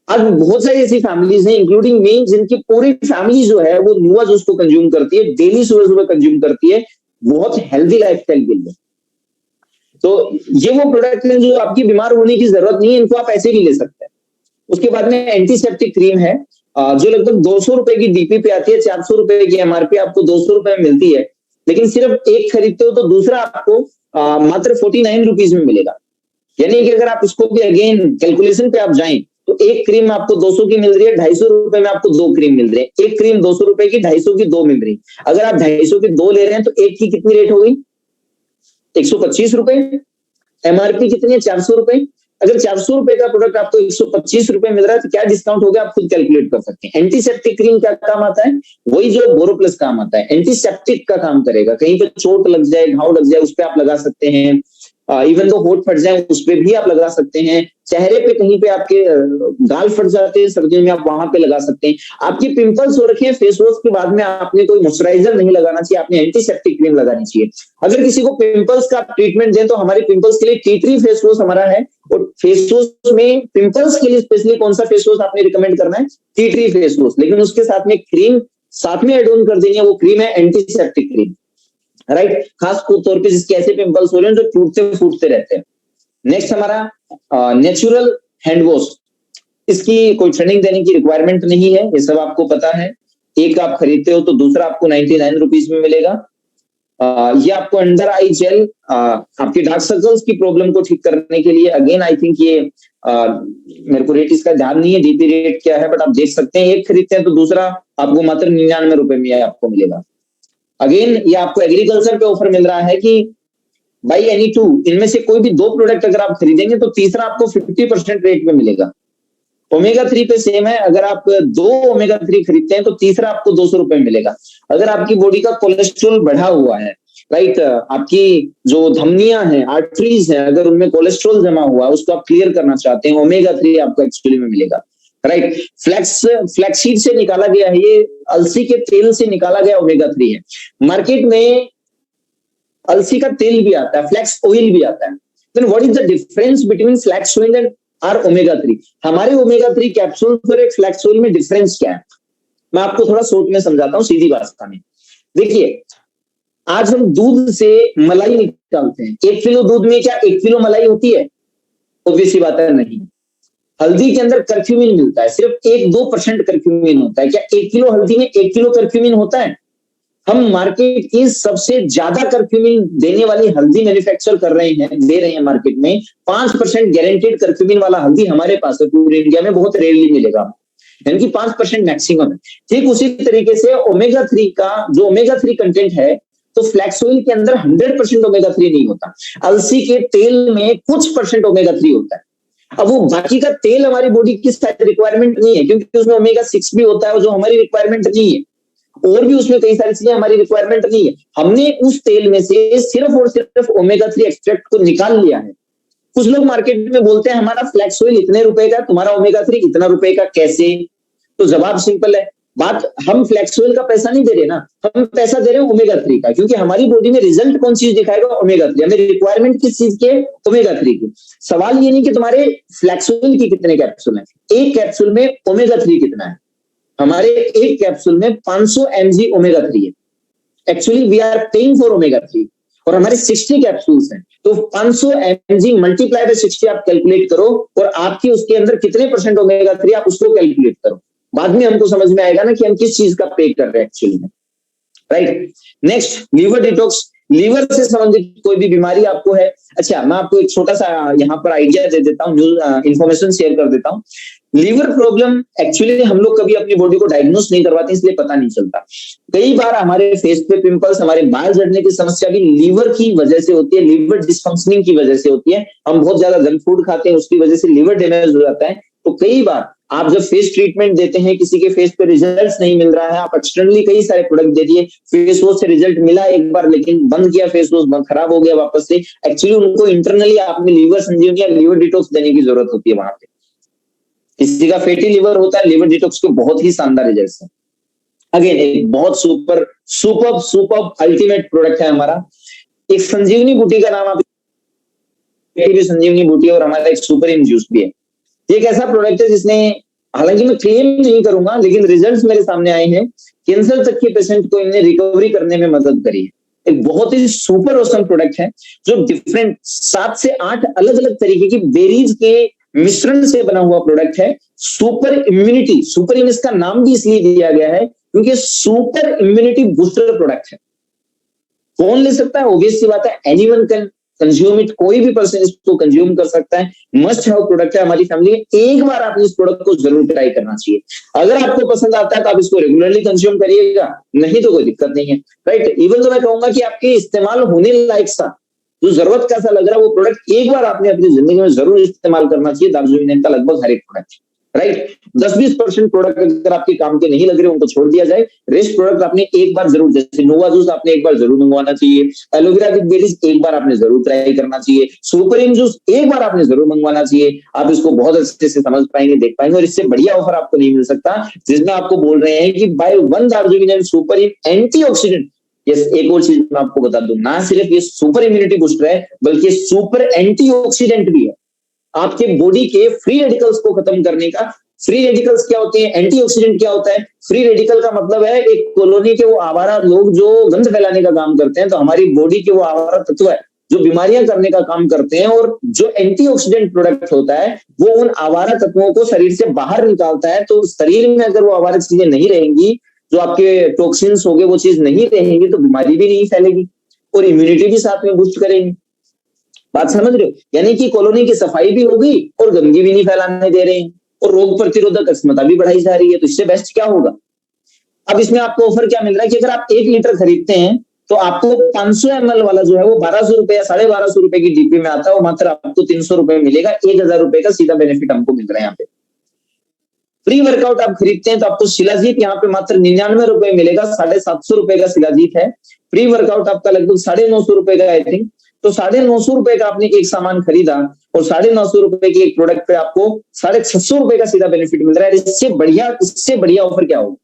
S1: आज बहुत सारी ऐसी फैमिलीज हैं, इंक्लूडिंग मी, जिनकी पूरी फैमिली जो है वो नोवा जूस को कंज्यूम करती है, डेली सुबह सुबह कंज्यूम करती है, बहुत हेल्दी लाइफस्टाइल के लिए। तो ये वो प्रोडक्ट है जो आपकी बीमार होने की जरूरत नहीं है, इनको आप ऐसे भी ले सकते हैं। उसके बाद में एंटीसेप्टिक क्रीम है, जो लगभग 200 रुपए की डीपी पे आती है, 400 रुपए की एमआरपी आपको 200 रुपए में मिलती है, लेकिन सिर्फ एक खरीदते हो तो दूसरा आपको मात्र 49 रुपीज में मिलेगा। यानी कि अगर आप इसको भी अगेन कैलकुलेशन पे आप जाएं तो एक क्रीम आपको 200 की मिल रही है, 250 रुपए में आपको 2 क्रीम मिल रही है। एक क्रीम 200 रुपए की, 250 की 2 मिल रही। अगर आप 250 की 2 ले रहे हैं तो एक की कितनी रेट हो गई? 125 रुपए। एमआरपी कितनी है? 400 रुपए। अगर 400 रुपए का प्रोडक्ट आपको 125 रुपए मिल रहा है तो क्या डिस्काउंट हो गया, आप खुद कैलकुलेट कर सकते हैं। एंटीसेप्टिक क्रीम क्या काम आता है? वही जो बोरोप्लस काम आता है, एंटीसेप्टिक का काम करेगा। कहीं पे चोट लग जाए, घाव लग जाए, उस पर आप लगा सकते हैं। इवन दो होठ फट जाए उस पे भी आप लगा सकते हैं। चेहरे पे कहीं पे आपके गाल फट जाते हैं सर्दियों में, आप वहां पे लगा सकते हैं। आपकी पिंपल्स हो रखे हैं, फेस वॉश के बाद में आपने कोई मॉइस्चराइजर नहीं लगाना चाहिए, आपने एंटीसेप्टिक क्रीम लगानी चाहिए। अगर किसी को पिंपल्स का ट्रीटमेंट दें तो हमारे पिंपल्स के लिए टी ट्री फेस वॉश हमारा है। और फेस वॉश में पिंपल्स के लिए स्पेशली कौन सा फेस वॉश आपने रिकमेंड करना है? Tea tree face wash. लेकिन उसके साथ में क्रीम साथ में एड ऑन कर देनी है, वो क्रीम है एंटीसेप्टिक क्रीम, राइट? खास तौर पे जिसके ऐसे पिंपल्स हो रहे हैं जो टूटते फूटते रहते हैं। नेक्स्ट हमारा नेचुरल हैंड वॉश। इसकी कोई ट्रेनिंग देने की रिक्वायरमेंट नहीं है, ये सब आपको पता है। एक आप खरीदते हो तो दूसरा आपको 99 रुपीज में मिलेगा। ये आपको अंडर आई जेल आपके डार्क सर्कल्स की प्रॉब्लम को ठीक करने के लिए, अगेन आई थिंक ये मेरे को रेट इसका ध्यान नहीं है, डीपी रेट क्या है, बट आप देख सकते हैं, एक खरीदते हैं तो दूसरा आपको मात्र 99 रुपए में आपको मिलेगा। अगेन ये आपको एग्रीकल्चर पे ऑफर मिल रहा है कि बाई एनी टू, इनमें से कोई भी 2 प्रोडक्ट अगर आप खरीदेंगे तो तीसरा आपको 50% रेट में मिलेगा। ओमेगा 3 पे सेम है, अगर आप 2 ओमेगा 3 खरीदते हैं तो तीसरा आपको 200 रुपए मिलेगा। अगर आपकी बॉडी का कोलेस्ट्रॉल बढ़ा हुआ है, राइट, आपकी जो धमनियां हैं, आर्टरीज हैं, अगर उनमें कोलेस्ट्रॉल जमा हुआ है उसको आप क्लियर करना चाहते हैं, ओमेगा 3 आपको एक्चुअली में मिलेगा, राइट। फ्लैक्सीड से निकाला गया है, ये अलसी के तेल से निकाला गया ओमेगा 3 है। मार्केट में अलसी का तेल भी आता है, फ्लैक्स ऑयल भी आता है। Then what is the difference between flax oil and our omega 3? हमारे ओमेगा 3 कैप्सूल और एक फ्लैक्स ऑयल में डिफरेंस क्या है, मैं आपको थोड़ा शॉर्ट में समझाता हूँ, सीधी भाषा में। देखिए, आज हम दूध से मलाई निकालते हैं, 1 किलो दूध में क्या 1 किलो मलाई होती है? ऑब्वियस सी बात है, नहीं। हल्दी के अंदर कर्क्यूमिन मिलता है, सिर्फ 1-2% कर्क्यूमिन होता है। क्या 1 किलो हल्दी में 1 किलो कर्क्यूमिन होता है? हम मार्केट की सबसे ज्यादा कर्क्यूमिन देने वाली हल्दी मैन्युफैक्चर कर रहे हैं, दे रहे हैं मार्केट में। 5% गारंटेड कर्क्यूमिन वाला हल्दी हमारे पास है, पूरे इंडिया में बहुत रेयरली मिलेगा, यानी कि 5% मैक्सिमम है। ठीक उसी तरीके से ओमेगा 3 का जो ओमेगा 3 कंटेंट है, तो फ्लैक्स ऑयल के अंदर 100% ओमेगा 3 नहीं होता, अलसी के तेल में कुछ % ओमेगा 3 होता है। अब वो बाकी का तेल हमारी बॉडी की शायद रिक्वायरमेंट नहीं है, क्योंकि उसमें ओमेगा 6 भी होता है जो हमारी रिक्वायरमेंट नहीं है, और भी उसमें कई सारी चीजें हमारी रिक्वायरमेंट नहीं है। हमने उस तेल में से सिर्फ और सिर्फ ओमेगा 3 एक्सट्रैक्ट को निकाल लिया है। कुछ लोग मार्केट में बोलते हैं हमारा फ्लैक्स ऑयल इतने रुपए का, तुम्हारा ओमेगा 3 इतना रुपए का, कैसे? तो जवाब सिंपल है, बात हम फ्लैक्स ऑयल का पैसा नहीं दे रहे ना, हम पैसा दे रहे हैं ओमेगा 3 का, क्योंकि हमारी बॉडी में रिजल्ट कौन चीज दिखाएगा? ओमेगा 3। हमें रिक्वायरमेंट किस चीज के? ओमेगा 3 की। सवाल ये नहीं कि तुम्हारे फ्लैक्स ऑयल की कितने कैप्सूल हैं, एक कैप्सूल में ओमेगा 3 कितना है। हमारे एक कैप्सूल में 500 mg ओमेगा 3 है। Actually we are paying for omega 3, और हमारे 60 कैप्सूल्स हैं, तो 500 mg मल्टीप्लाई बाय 60 आप कैलकुलेट करो, और आपकी उसके अंदर कितने % ओमेगा 3 आप उसको कैलकुलेट करो। बाद में हमको समझ में आएगा ना कि हम किस चीज का पे कर रहे हैं एक्चुअली में, right. Next, liver detox. Liver से संबंधित कोई भी बीमारी आपको है, अच्छा मैं आपको एक छोटा सा यहाँ पर आइडिया दे देता हूँ, इंफॉर्मेशन शेयर कर देता हूँ। लीवर प्रॉब्लम एक्चुअली हम लोग कभी अपनी बॉडी को डायग्नोस नहीं करवाते, इसलिए पता नहीं चलता। कई बार हमारे फेस पे पिंपल्स, हमारे बाल झड़ने की समस्या भी लीवर की वजह से होती है, लीवर डिसफंक्शनिंग की वजह से होती है। हम बहुत ज्यादा जंक फूड खाते हैं, उसकी वजह से लीवर डैमेज हो जाता है। तो कई बार आप जब फेस ट्रीटमेंट देते हैं, किसी के फेस पे रिजल्ट्स नहीं मिल रहा है, आप एक्सटर्नली कई सारे प्रोडक्ट दे दिए, फेस वॉश से रिजल्ट मिला एक बार, लेकिन बंद किया फेस वॉश, खराब हो गया वापस से। एक्चुअली उनको इंटरनली आपने लीवर संजीवनी या लीवर डिटॉक्स देने की जरूरत होती है वहां पे। किसी का फैटी लिवर होता है, लीवर डिटॉक्स के बहुत ही शानदार रिजल्ट्स हैं। अगेन एक बहुत सुपर अल्टीमेट प्रोडक्ट है हमारा, एक संजीवनी बूटी का नाम आप संजीवनी बूटी, और हमारा एक सुपर इन जूस भी है। ये एक ऐसा प्रोडक्ट है जिसने, हालांकि मैं क्लेम नहीं करूंगा, लेकिन रिजल्ट्स मेरे सामने आए हैं, कैंसर तक के पेशेंट को इन्हें रिकवरी करने में मदद करी है। एक बहुत ही सुपर ऑसम प्रोडक्ट है, जो डिफरेंट 7 से 8 अलग अलग तरीके की बेरीज के मिश्रण से बना हुआ प्रोडक्ट है। सुपर इम्यूनिटी, सुपर इन इसका नाम भी इसलिए दिया गया है क्योंकि सुपर इम्यूनिटी बूस्टर प्रोडक्ट है। कौन ले सकता है? ऑब्वियस सी बात है, एनीवन कैन कंज्यूम इट, कोई भी पर्सन इसको कंज्यूम कर सकता है। मस्ट हैव प्रोडक्ट है हमारी फैमिली में, एक बार आपने इस प्रोडक्ट को जरूर ट्राई करना चाहिए। अगर आपको पसंद आता है तो आप इसको रेगुलरली कंज्यूम करिएगा, नहीं तो कोई दिक्कत नहीं है, राइट। इवन तो मैं कहूंगा कि आपके इस्तेमाल होने लायक सा, जो जरूरत का सा लग रहा है, वो प्रोडक्ट एक बार आपने अपनी जिंदगी में जरूर इस्तेमाल करना चाहिए। दार्जिलिंग का लगभग हर एक प्रोडक्ट, राइट। 10-20% प्रोडक्ट अगर आपके काम के नहीं लग रहे, उनको छोड़ दिया जाए। रेस्ट प्रोडक्ट आपने एक बार जरूर, जैसे नोवा जूस आपने एक बार जरूर मंगवाना चाहिए, एलोवेरा विद बेरीज एक बार आपने जरूर ट्राई करना चाहिए, सुपर इन जूस एक बार आपने जरूर मंगवाना चाहिए। आप इसको बहुत अच्छे से समझ पाएंगे, देख पाएंगे, और इससे बढ़िया ऑफर आपको नहीं मिल सकता, जिसमें आपको बोल रहे हैं कि buy 1 Darjeeling super in antioxidant. Yes, एक और चीज मैं आपको बता दूं, ना सिर्फ ये सुपर इम्यूनिटी बूस्टर है, बल्कि सुपर एंटीऑक्सीडेंट भी है। आपके बॉडी के फ्री रेडिकल्स को खत्म करने का। फ्री रेडिकल्स क्या होते हैं? एंटीऑक्सीडेंट क्या होता है? फ्री रेडिकल का मतलब है एक कॉलोनी के वो आवारा लोग जो गंद फैलाने का काम करते हैं, तो हमारी बॉडी के वो आवारा तत्व है जो बीमारियां करने का काम करते हैं, और जो एंटीऑक्सीडेंट प्रोडक्ट होता है वो उन आवारा तत्वों को शरीर से बाहर निकालता है। तो शरीर में अगर वो आवारा चीजें नहीं रहेंगी, जो आपके टॉक्सिन्स हो गए, वो चीज नहीं रहेंगी, तो बीमारी भी नहीं फैलेगी। और इम्यूनिटी भी साथ में बूस्ट करेंगे। बात समझ रहे हो? यानी कि कॉलोनी की सफाई भी होगी और गंदगी भी नहीं फैलाने दे रहे हैं और रोग प्रतिरोधक क्षमता भी बढ़ाई जा रही है। तो इससे बेस्ट क्या होगा? अब इसमें आपको ऑफर क्या मिल रहा है कि अगर आप 1 लीटर खरीदते हैं तो आपको 500 ml वाला जो है वो 1200 रुपए या 1250 रुपए की डीपी में आता है, वो मात्र आपको 300 रुपए मिलेगा। 1000 रुपए का सीधा बेनिफिट हमको मिल रहा है यहाँ पे। प्री वर्कआउट आप खरीदते हैं तो आपको शिलाजीत यहाँ पे मात्र 99 रुपए मिलेगा। 750 रुपए का शिलाजीत है। प्री वर्कआउट आपका लगभग 950 रुपए का आई थिंक। तो 950 रुपए का आपने एक सामान खरीदा और 950 रुपए की एक प्रोडक्ट पे आपको 650 रुपए का सीधा बेनिफिट मिल रहा है। इससे बढ़िया ऑफर क्या होगा?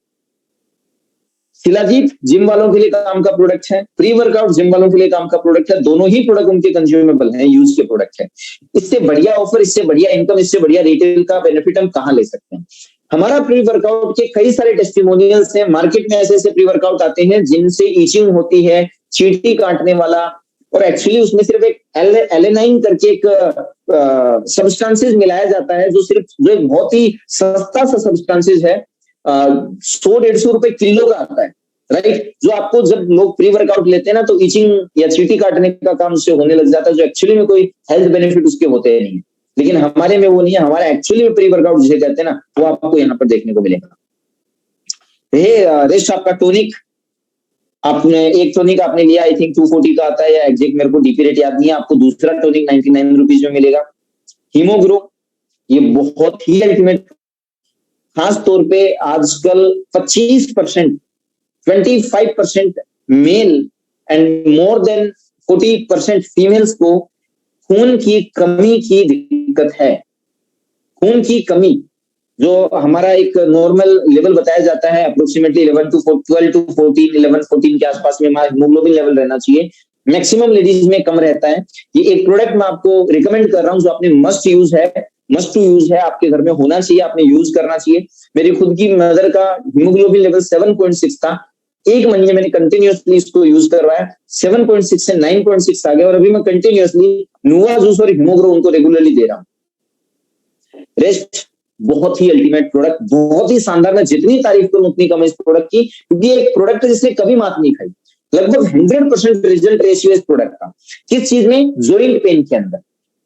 S1: शिलाजीत जिम वालों के लिए काम का प्रोडक्ट है, प्री वर्कआउट जिम वालों के लिए काम का प्रोडक्ट है। दोनों ही प्रोडक्ट उनके कंज्यूमेबल हैं, यूज के प्रोडक्ट है। इससे बढ़िया ऑफर, इससे बढ़िया इनकम, इससे बढ़िया रिटेल का बेनिफिट हम कहां ले सकते हैं? हमारा प्री वर्कआउट के कई सारे टेस्टिमोनियल्स हैं। मार्केट में ऐसे ऐसे प्री वर्कआउट आते हैं जिनसे ईचिंग होती है, चींटी काटने वाला, और एक्चुअली उसमें सिर्फ एक एलेनाइन करके एक सब्सटेंसेस मिलाया जाता है जो एक बहुत ही सस्ता सा सब्सटेंसेस है। 100-150 रुपए किलो का आता है, राइट? जो आपको जब लोग प्री वर्कआउट लेते हैं ना तो ईचिंग या चींटी काटने का काम उससे होने लग जाता है, जो एक्चुअली में कोई हेल्थ बेनिफिट उसके होते नहीं है। लेकिन हमारे में वो नहीं है। हमारा एक्चुअली में प्री वर्कआउट जिसे कहते हैं ना, वो आपको यहाँ पर देखने को मिलेगा। रेस्ट आपका टोनिक, आपने एक टोनिक आपने लिया, आई थिंक 240 का आता है या एग्जैक्ट मेरे को डीपी रेट याद नहीं है। आपको दूसरा टोनिक 99 रुपीज में मिलेगा। हीमोग्रो, ये बहुत ही अल्टीमेट, खास तौर पे आजकल 25%, 25% male and more than 40% females को खून की कमी की दिक्कत है। खून की कमी जो हमारा एक नॉर्मल लेवल बताया जाता है अप्रोक्सीमेटली 12 to 14, 11-14 के आसपास में हमारा हीमोग्लोबिन लेवल रहना चाहिए। मैक्सिमम लेडीज में कम रहता है। ये एक प्रोडक्ट मैं आपको रिकमेंड कर रहा हूँ जो आपने मस्ट टू यूज है, आपके घर में होना चाहिए, आपने यूज करना चाहिए। मेरी खुद की मदर का हीमोग्लोबिन लेवल 7.6 था। 1 महीने मैंने कंटिन्यूअसली इसको यूज करवाया, 7.6 से 9.6 आ गया और अभी मैं कंटिन्यूअसली नुआ जूस और हीमोग्रो उनको रेगुलरली दे रहा हूँ। रेस्ट बहुत ही अल्टीमेट प्रोडक्ट, बहुत ही शानदार। मैं जितनी तारीफ करूं उतनी कम है इस प्रोडक्ट की, क्योंकि एक प्रोडक्ट है जिसने कभी मात नहीं खाई। लगभग 100% रिजल्ट रेशियो इस प्रोडक्ट का। किस चीज में? जॉइंट पेन के अंदर।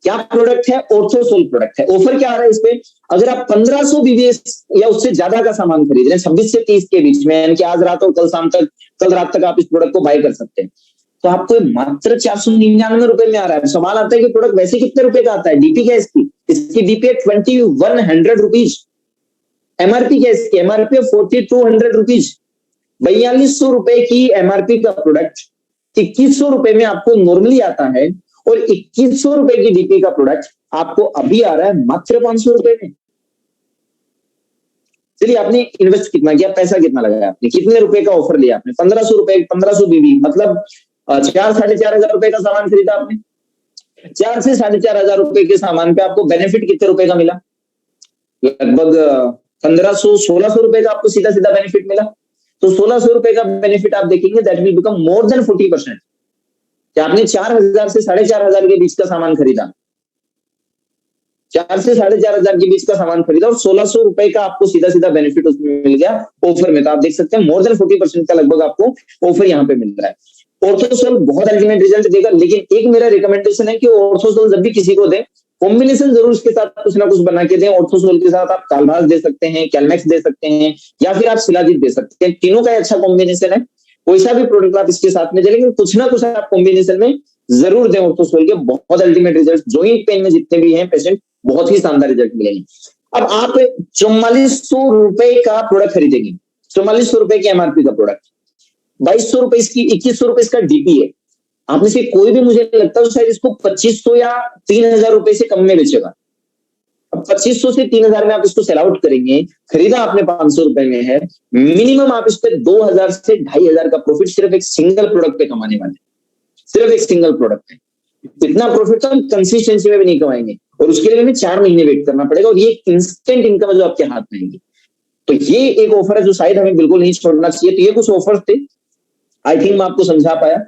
S1: क्या प्रोडक्ट है? ऑर्थोसोल प्रोडक्ट है। ऑफर क्या आ रहा है इस पे? अगर आप 1500 बीवीएस या उससे ज्यादा का सामान खरीद रहे हैं 26 से 30 के बीच में, यानी कि आज रात और कल रात तक आप इस प्रोडक्ट को बाय कर सकते हैं, तो आपको मात्र 499 रुपए में आ रहा है। सवाल आता है कि प्रोडक्ट वैसे कितने रुपए का आता है? डीपी क्या है इसकी डीपी है 2100 रुपीज। एमआरपी क्या है इसकी? MRP 4200 rupees. 4200 रुपए की एमआरपी का प्रोडक्ट 2100 रुपए में आपको नॉर्मली आता है, और 2100 रुपए की डीपी का प्रोडक्ट आपको अभी आ रहा है मात्र 500 रुपए में। चलिए, आपने इन्वेस्ट कितना किया, पैसा कितना लगाया आपने, कितने रुपए का ऑफर लिया आपने? 1500 रुपए, 1500 बीबी, मतलब 4-4.5 रुपए का सामान खरीदा आपने। 4 से 4.5 रुपए के सामान पे आपको बेनिफिट कितने रुपए का मिला? लगभग 1500-1600 रुपए का आपको सीधा सीधा बेनिफिट मिला। तो 1600 रुपए का बेनिफिट आप देखेंगे that will become more than 40%। क्या आपने 4000 से 4500 के बीच का सामान खरीदा, 4 से 4500 के बीच का सामान खरीदा और 1600 रुपए का आपको सीधा सीधा बेनिफिट उसमें मिल गया ऑफर में। तो आप देख सकते हैं मोर देन 40% का लगभग आपको ऑफर यहाँ पे मिल रहा है। ऑर्थोसोल बहुत अल्टीमेट रिजल्ट देगा, लेकिन एक मेरा रिकमेंडेशन है कि ऑर्थोसोल जब भी किसी को दे, कॉम्बिनेशन जरूर इसके साथ कुछ ना कुछ बना के दें। ऑर्थोसोल के साथ आप कालभास दे सकते हैं, कैलमैक्स दे सकते हैं, या फिर आप शिलाजीत दे सकते हैं। तीनों का अच्छा कॉम्बिनेशन है। कोई सा भी प्रोडक्ट आप इसके साथ में दे, लेकिन कुछ ना कुछ आप कॉम्बिनेशन में जरूर दें ऑर्थोसोल के। बहुत अल्टीमेट रिजल्ट, जॉइंट पेन में जितने भी हैं पेशेंट, बहुत ही शानदार रिजल्ट मिलेंगे। अब आप 4400 रुपए का प्रोडक्ट खरीदेंगे, 4400 रुपए की एमआरपी का प्रोडक्ट, 2200 रुपए इसकी, 2100 रुपए इसका डीपी है। आप में से कोई भी मुझे लगता है शायद इसको 2500 या 3000 रुपए से कम में बेचेगा। अब 2500 से 3000 में आप इसको सेल आउट करेंगे, खरीदा आपने 500 रुपए में है, मिनिमम आप इस पे 2000 से 2500 का प्रॉफिट सिर्फ एक सिंगल प्रोडक्ट पे कमाने वाले, सिर्फ एक सिंगल प्रोडक्ट है। इतना प्रॉफिट तो हम कंसिस्टेंसी में भी नहीं कमाएंगे, और उसके लिए हमें 4 महीने वेट करना पड़ेगा, और ये इंस्टेंट इनकम है जो आपके हाथ में आएगी। तो ये एक ऑफर है जो शायद हमें बिल्कुल नहीं छोड़ना चाहिए। तो ये कुछ ऑफर थे, आई थिंक मैं आपको समझा पाया।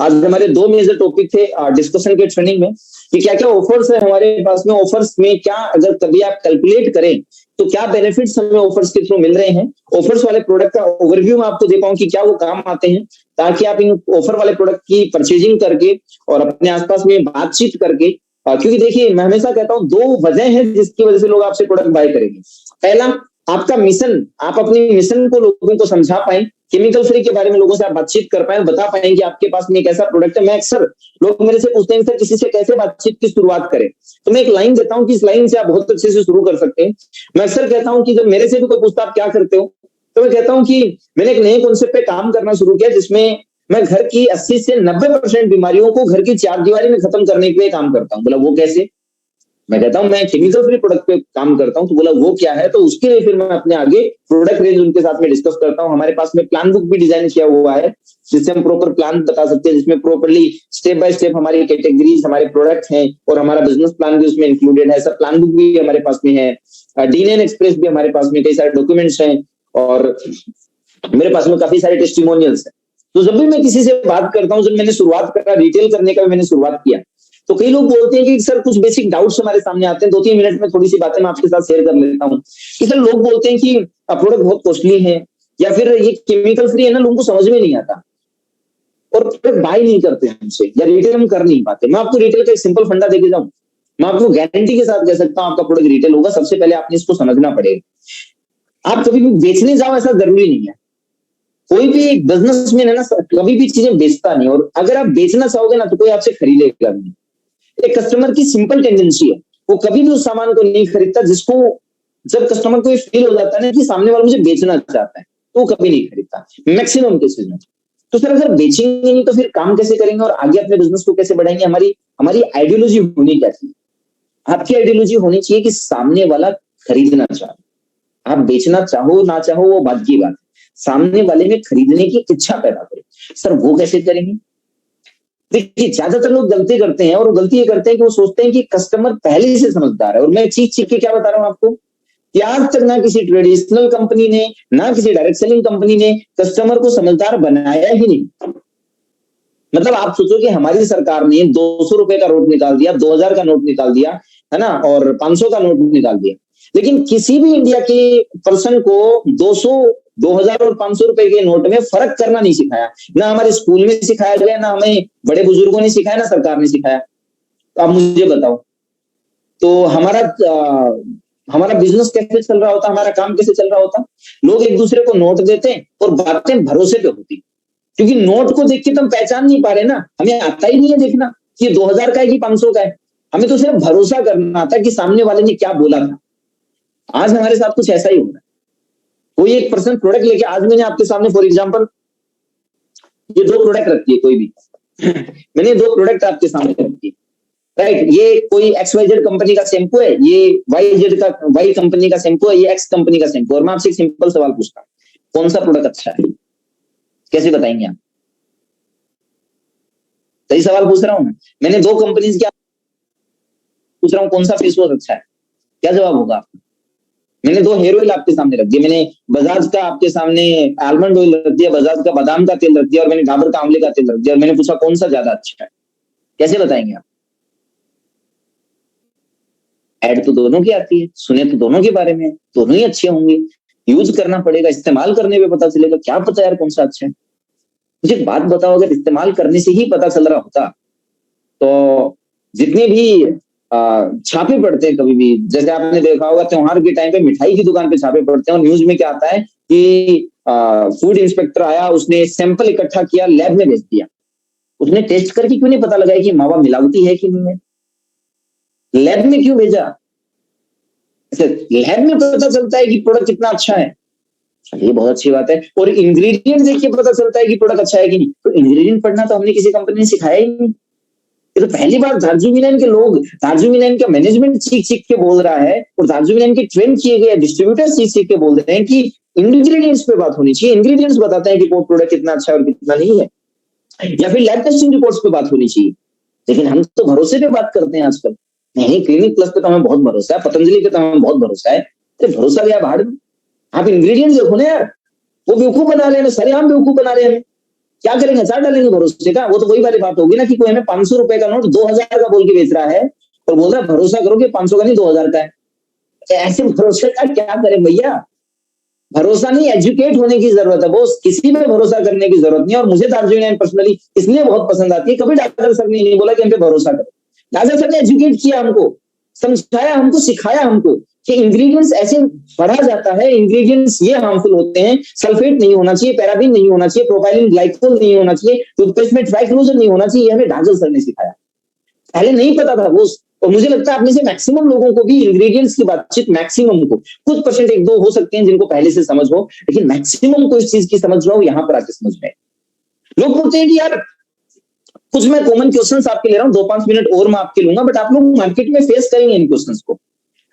S1: आज हमारे 2 मेजर टॉपिक थे डिस्कशन के ट्रेनिंग में। कि क्या क्या ऑफर्स है हमारे पास में, ऑफर्स में क्या अगर कभी आप कैलकुलेट करें तो क्या बेनिफिट्स हमें ऑफर्स के थ्रू मिल रहे हैं। ऑफर्स वाले प्रोडक्ट का ओवरव्यू मैं आपको दे पाऊं कि क्या वो काम आते हैं, ताकि आप इन ऑफर वाले प्रोडक्ट की परचेजिंग करके और अपने आसपास में बातचीत करके, क्योंकि देखिए मैं हमेशा कहता हूं 2 वजह है जिसकी वजह से लोग आपसे प्रोडक्ट बाय करेंगे। पहला, आपका मिशन, आप अपने मिशन को लोगों को समझा पाए, केमिकल फ्री के बारे में लोगों से आप बातचीत कर पाए, बता पाए कि आपके पास में एक ऐसा प्रोडक्ट है। मैं अक्सर लोग मेरे से पूछते हैं सर किसी से कैसे बातचीत की शुरुआत करें, तो मैं एक लाइन देता हूं कि इस लाइन से आप बहुत अच्छे से शुरू कर सकते हैं। मैं अक्सर कहता हूं कि जब मेरे से भी कोई पूछता आप क्या करते हो, तो मैं कहता हूं कि मैंने एक नए कॉन्सेप्ट पे काम करना शुरू किया जिसमें मैं घर की 80 से 90% बीमारियों को घर की 4 दीवारी में खत्म करने के लिए काम करता हूं। बोला वो कैसे? मैं कहता हूं मैं केमिकल फ्री प्रोडक्ट पे काम करता हूं। तो बोला वो क्या है? तो उसके लिए फिर मैं अपने आगे प्रोडक्ट रेंज उनके साथ में डिस्कस करता हूं। हमारे पास में प्लान बुक भी डिजाइन किया हुआ है जिससे हम प्रॉपर प्लान बता सकते हैं, जिसमें प्रॉपरली स्टेप बाय स्टेप हमारी कैटेगरीज, हमारे प्रोडक्ट हैं और हमारा बिजनेस प्लान भी उसमें इंक्लूडेड है। सब प्लान बुक भी हमारे पास में है, डीएनएन एक्सप्रेस भी हमारे पास में, कई सारे डॉक्यूमेंट्स हैं और मेरे पास में काफी सारे टेस्टिमोनियल्स हैं। तो जब भी मैं किसी से बात करता हूं, जब मैंने शुरुआत करा रिटेल करने का, मैंने शुरुआत किया, तो कई लोग बोलते हैं कि सर कुछ बेसिक डाउट्स हमारे सामने आते हैं। 2-3 मिनट में थोड़ी सी बातें मैं आपके साथ शेयर कर लेता हूं कि सर लोग बोलते हैं कि प्रोडक्ट बहुत कॉस्टली है या फिर ये केमिकल फ्री है ना, लोगों को समझ में नहीं आता और प्रोडक्ट बाय नहीं करते हमसे या रिटेल हम कर नहीं पाते। मैं आपको रिटेल का एक सिंपल फंडा देके जाऊं, मैं आपको गारंटी के साथ कह सकता हूं आपका प्रोडक्ट रिटेल होगा। सबसे पहले आपने इसको समझना पड़ेगा। आप कभी भी बेचने जाओ ऐसा जरूरी नहीं है। कोई भी बिजनेसमैन है ना, कभी भी चीजें बेचता नहीं, और अगर आप बेचना चाहोगे ना तो कोई आपसे खरीदेगा नहीं। एक कस्टमर की सिंपल टेंडेंसी है, वो कभी भी उस सामान को नहीं खरीदता जिसको, जब कस्टमर को ये फील हो जाता है ना कि सामने वाला मुझे बेचना चाहता है, तो वो कभी नहीं खरीदता मैक्सिमम केसेस में। तो सर अगर बेचेंगे नहीं तो फिर काम कैसे करेंगे और आगे अपने बिजनेस को कैसे बढ़ाएंगे? हमारी हमारी आइडियोलॉजी होनी क्या चाहिए? आपकी आइडियोलॉजी होनी चाहिए कि सामने वाला खरीदना चाहे। आप बेचना चाहो ना चाहो वो बात की बात है, सामने वाले में खरीदने की इच्छा पैदा करो। सर वो कैसे करेंगे? देखिए ज्यादातर लोग गलती करते हैं, और वो गलती ये करते हैं कि वो सोचते हैं कि कस्टमर पहले से समझदार है। और मैं चीख चीख के क्या बता रहा हूं आपको कि आज तक ना किसी ट्रेडिशनल कंपनी ने, ना किसी डायरेक्ट सेलिंग कंपनी ने कस्टमर को समझदार बनाया ही नहीं। मतलब आप सोचो कि हमारी सरकार ने 200 रुपए का नोट निकाल दिया, 2000 का नोट निकाल दिया, है ना, और 500 का नोट निकाल दिया, लेकिन किसी भी इंडिया के पर्सन को 200, 2000 और 500 रुपए के नोट में फर्क करना नहीं सिखाया। ना हमारे स्कूल में सिखाया गया, ना हमें बड़े बुजुर्गों ने सिखाया, ना सरकार ने सिखाया। तो आप मुझे बताओ, तो हमारा बिजनेस कैसे चल रहा होता, हमारा काम कैसे चल रहा होता? लोग एक दूसरे को नोट देते और बातें भरोसे पे होती, क्योंकि नोट को देख के तो हम पहचान नहीं पा रहे ना, हमें आता ही नहीं है देखना कि 2000 का है कि 500 का है। हमें तो सिर्फ भरोसा करना आता है कि सामने वाले ने क्या बोला था। आज हमारे साथ कुछ ऐसा ही हो रहा है। कोई एक पर्सन प्रोडक्ट लेके, आज मैंने आपके सामने फॉर एग्जांपल ये 2 प्रोडक्ट रखी है, कोई भी मैंने 2 प्रोडक्ट आपके सामने रखी है, राइट। ये कोई XYZ कंपनी का शैम्पू है, ये Y कंपनी का शैम्पू है, ये X कंपनी का शैम्पू। और मैं आपसे एक सिंपल सवाल पूछता हूँ, कौन सा प्रोडक्ट अच्छा है? कैसे बताएंगे आप? सही सवाल पूछ रहा हूं मैंने 2 कंपनीज क्या पूछ रहा हूं, कौन सा फेस वॉश अच्छा है? क्या जवाब होगा आपका? मैंने 2 हेयर ऑयल आपके सामने रख दिए, मैंने बजाज का आपके सामने आलमंड ऑयल रख दिया, बजाज का बादाम का तेल रख दिया, और मैंने डाबर का आंवले का तेल रख दिया, और मैंने पूछा कौन सा ज्यादा अच्छा है? कैसे बताएंगे आप? ऐड तो दोनों की आती है, सुने तो दोनों के बारे में, दोनों ही अच्छे होंगे। यूज करना पड़ेगा, इस्तेमाल करने पे पता चलेगा। क्या पता यार कौन सा अच्छा है? मुझे एक बात बताओ, अगर इस्तेमाल करने से ही पता चल रहा होता तो जितने भी छापे पड़ते हैं, कभी भी जैसे आपने देखा होगा त्योहार के टाइम पे मिठाई की दुकान पे छापे पड़ते हैं, और न्यूज में क्या आता है कि फूड इंस्पेक्टर आया, उसने सैंपल इकट्ठा किया, लैब में भेज दिया। उसने टेस्ट करके क्यों नहीं पता लगाया कि मावा मिलावटी है कि नहीं है? लैब में क्यों भेजा? लैब में पता चलता है कि प्रोडक्ट कितना अच्छा है, ये बहुत अच्छी बात है। और इंग्रेडिएंट देखिए पता चलता है कि प्रोडक्ट अच्छा है कि नहीं। तो इंग्रेडिएंट पढ़ना तो हमने किसी कंपनी ने सिखाया ही नहीं। ये तो पहली बार दार्जिलिंग के लोग, दार्जिलिंग का मैनेजमेंट सीख सीख के बोल रहा है, और दार्जिलिंग के ट्रेन किए गए डिस्ट्रीब्यूटर सीख सीख के बोल रहे हैं कि इंग्रेडिएंट्स पे बात होनी चाहिए। इंग्रेडिएंट्स बताते हैं कि वो प्रोडक्ट कितना अच्छा है और कितना नहीं है, या फिर लैब टेस्टिंग रिपोर्ट्स पे बात होनी चाहिए। लेकिन हम तो भरोसे पे बात करते हैं आजकल। नहीं, क्लिनिक प्लस पे तो हमें बहुत भरोसा है, पतंजलि पे तो हमें बहुत भरोसा है। तो भरोसा गया भाड़ में। आप इंग्रेडिएंट्स देखो ना यार, वो बेवकूफ बना रहे हैं, सरेआम बेवकूफ बना रहे हैं। क्या करेंगे, अचार डालेंगे भरोसे का। वो तो वही वाली बात होगी ना कि कोई हमें 500 रुपए का नोट 2000 का बोल के बेच रहा है और बोल रहा है भरोसा करो कि 500 का नहीं 2000 का है। ऐसे भरोसे का क्या करें भैया। भरोसा नहीं, एजुकेट होने की जरूरत है बोस, किसी में भरोसा करने की जरूरत नहीं। और मुझे दार्जिलिंग पर्सनली इसलिए बहुत पसंद आती है, कभी डॉक्टर सर ने नहीं बोला कि हम पे भरोसा करो। डॉक्टर सर ने एजुकेट किया हमको, समझाया हमको, सिखाया हमको कि इंग्रेडिएंट्स ऐसे पढ़ा जाता है, इंग्रेडिएंट्स ये हार्मफुल होते हैं, सल्फेट नहीं होना चाहिए, पैराबीन नहीं होना चाहिए, प्रोपाइलिन ग्लाइकोल नहीं होना चाहिए, टूथपेस्ट में ट्राइक्लोजन नहीं होना चाहिए। ये हमें डॉक्टर सर ने सिखाया, पहले नहीं पता था वो। और मुझे लगता है आप में से मैक्सिमम लोगों को भी इंग्रेडिएंट्स की बातचीत, मैक्सिमम को, कुछ परसेंट एक दो हो सकते हैं जिनको पहले से समझ हो, लेकिन मैक्सिमम को इस चीज की समझ रहा हूं यहां पर आके समझ में। लोग बोलते हैं कि यार कुछ मैं कॉमन क्वेश्चंस आपके ले रहा हूं, 2-5 मिनट और मैं आपके लूंगा, बट आप लोग मार्केट में फेस करेंगे इन क्वेश्चंस को।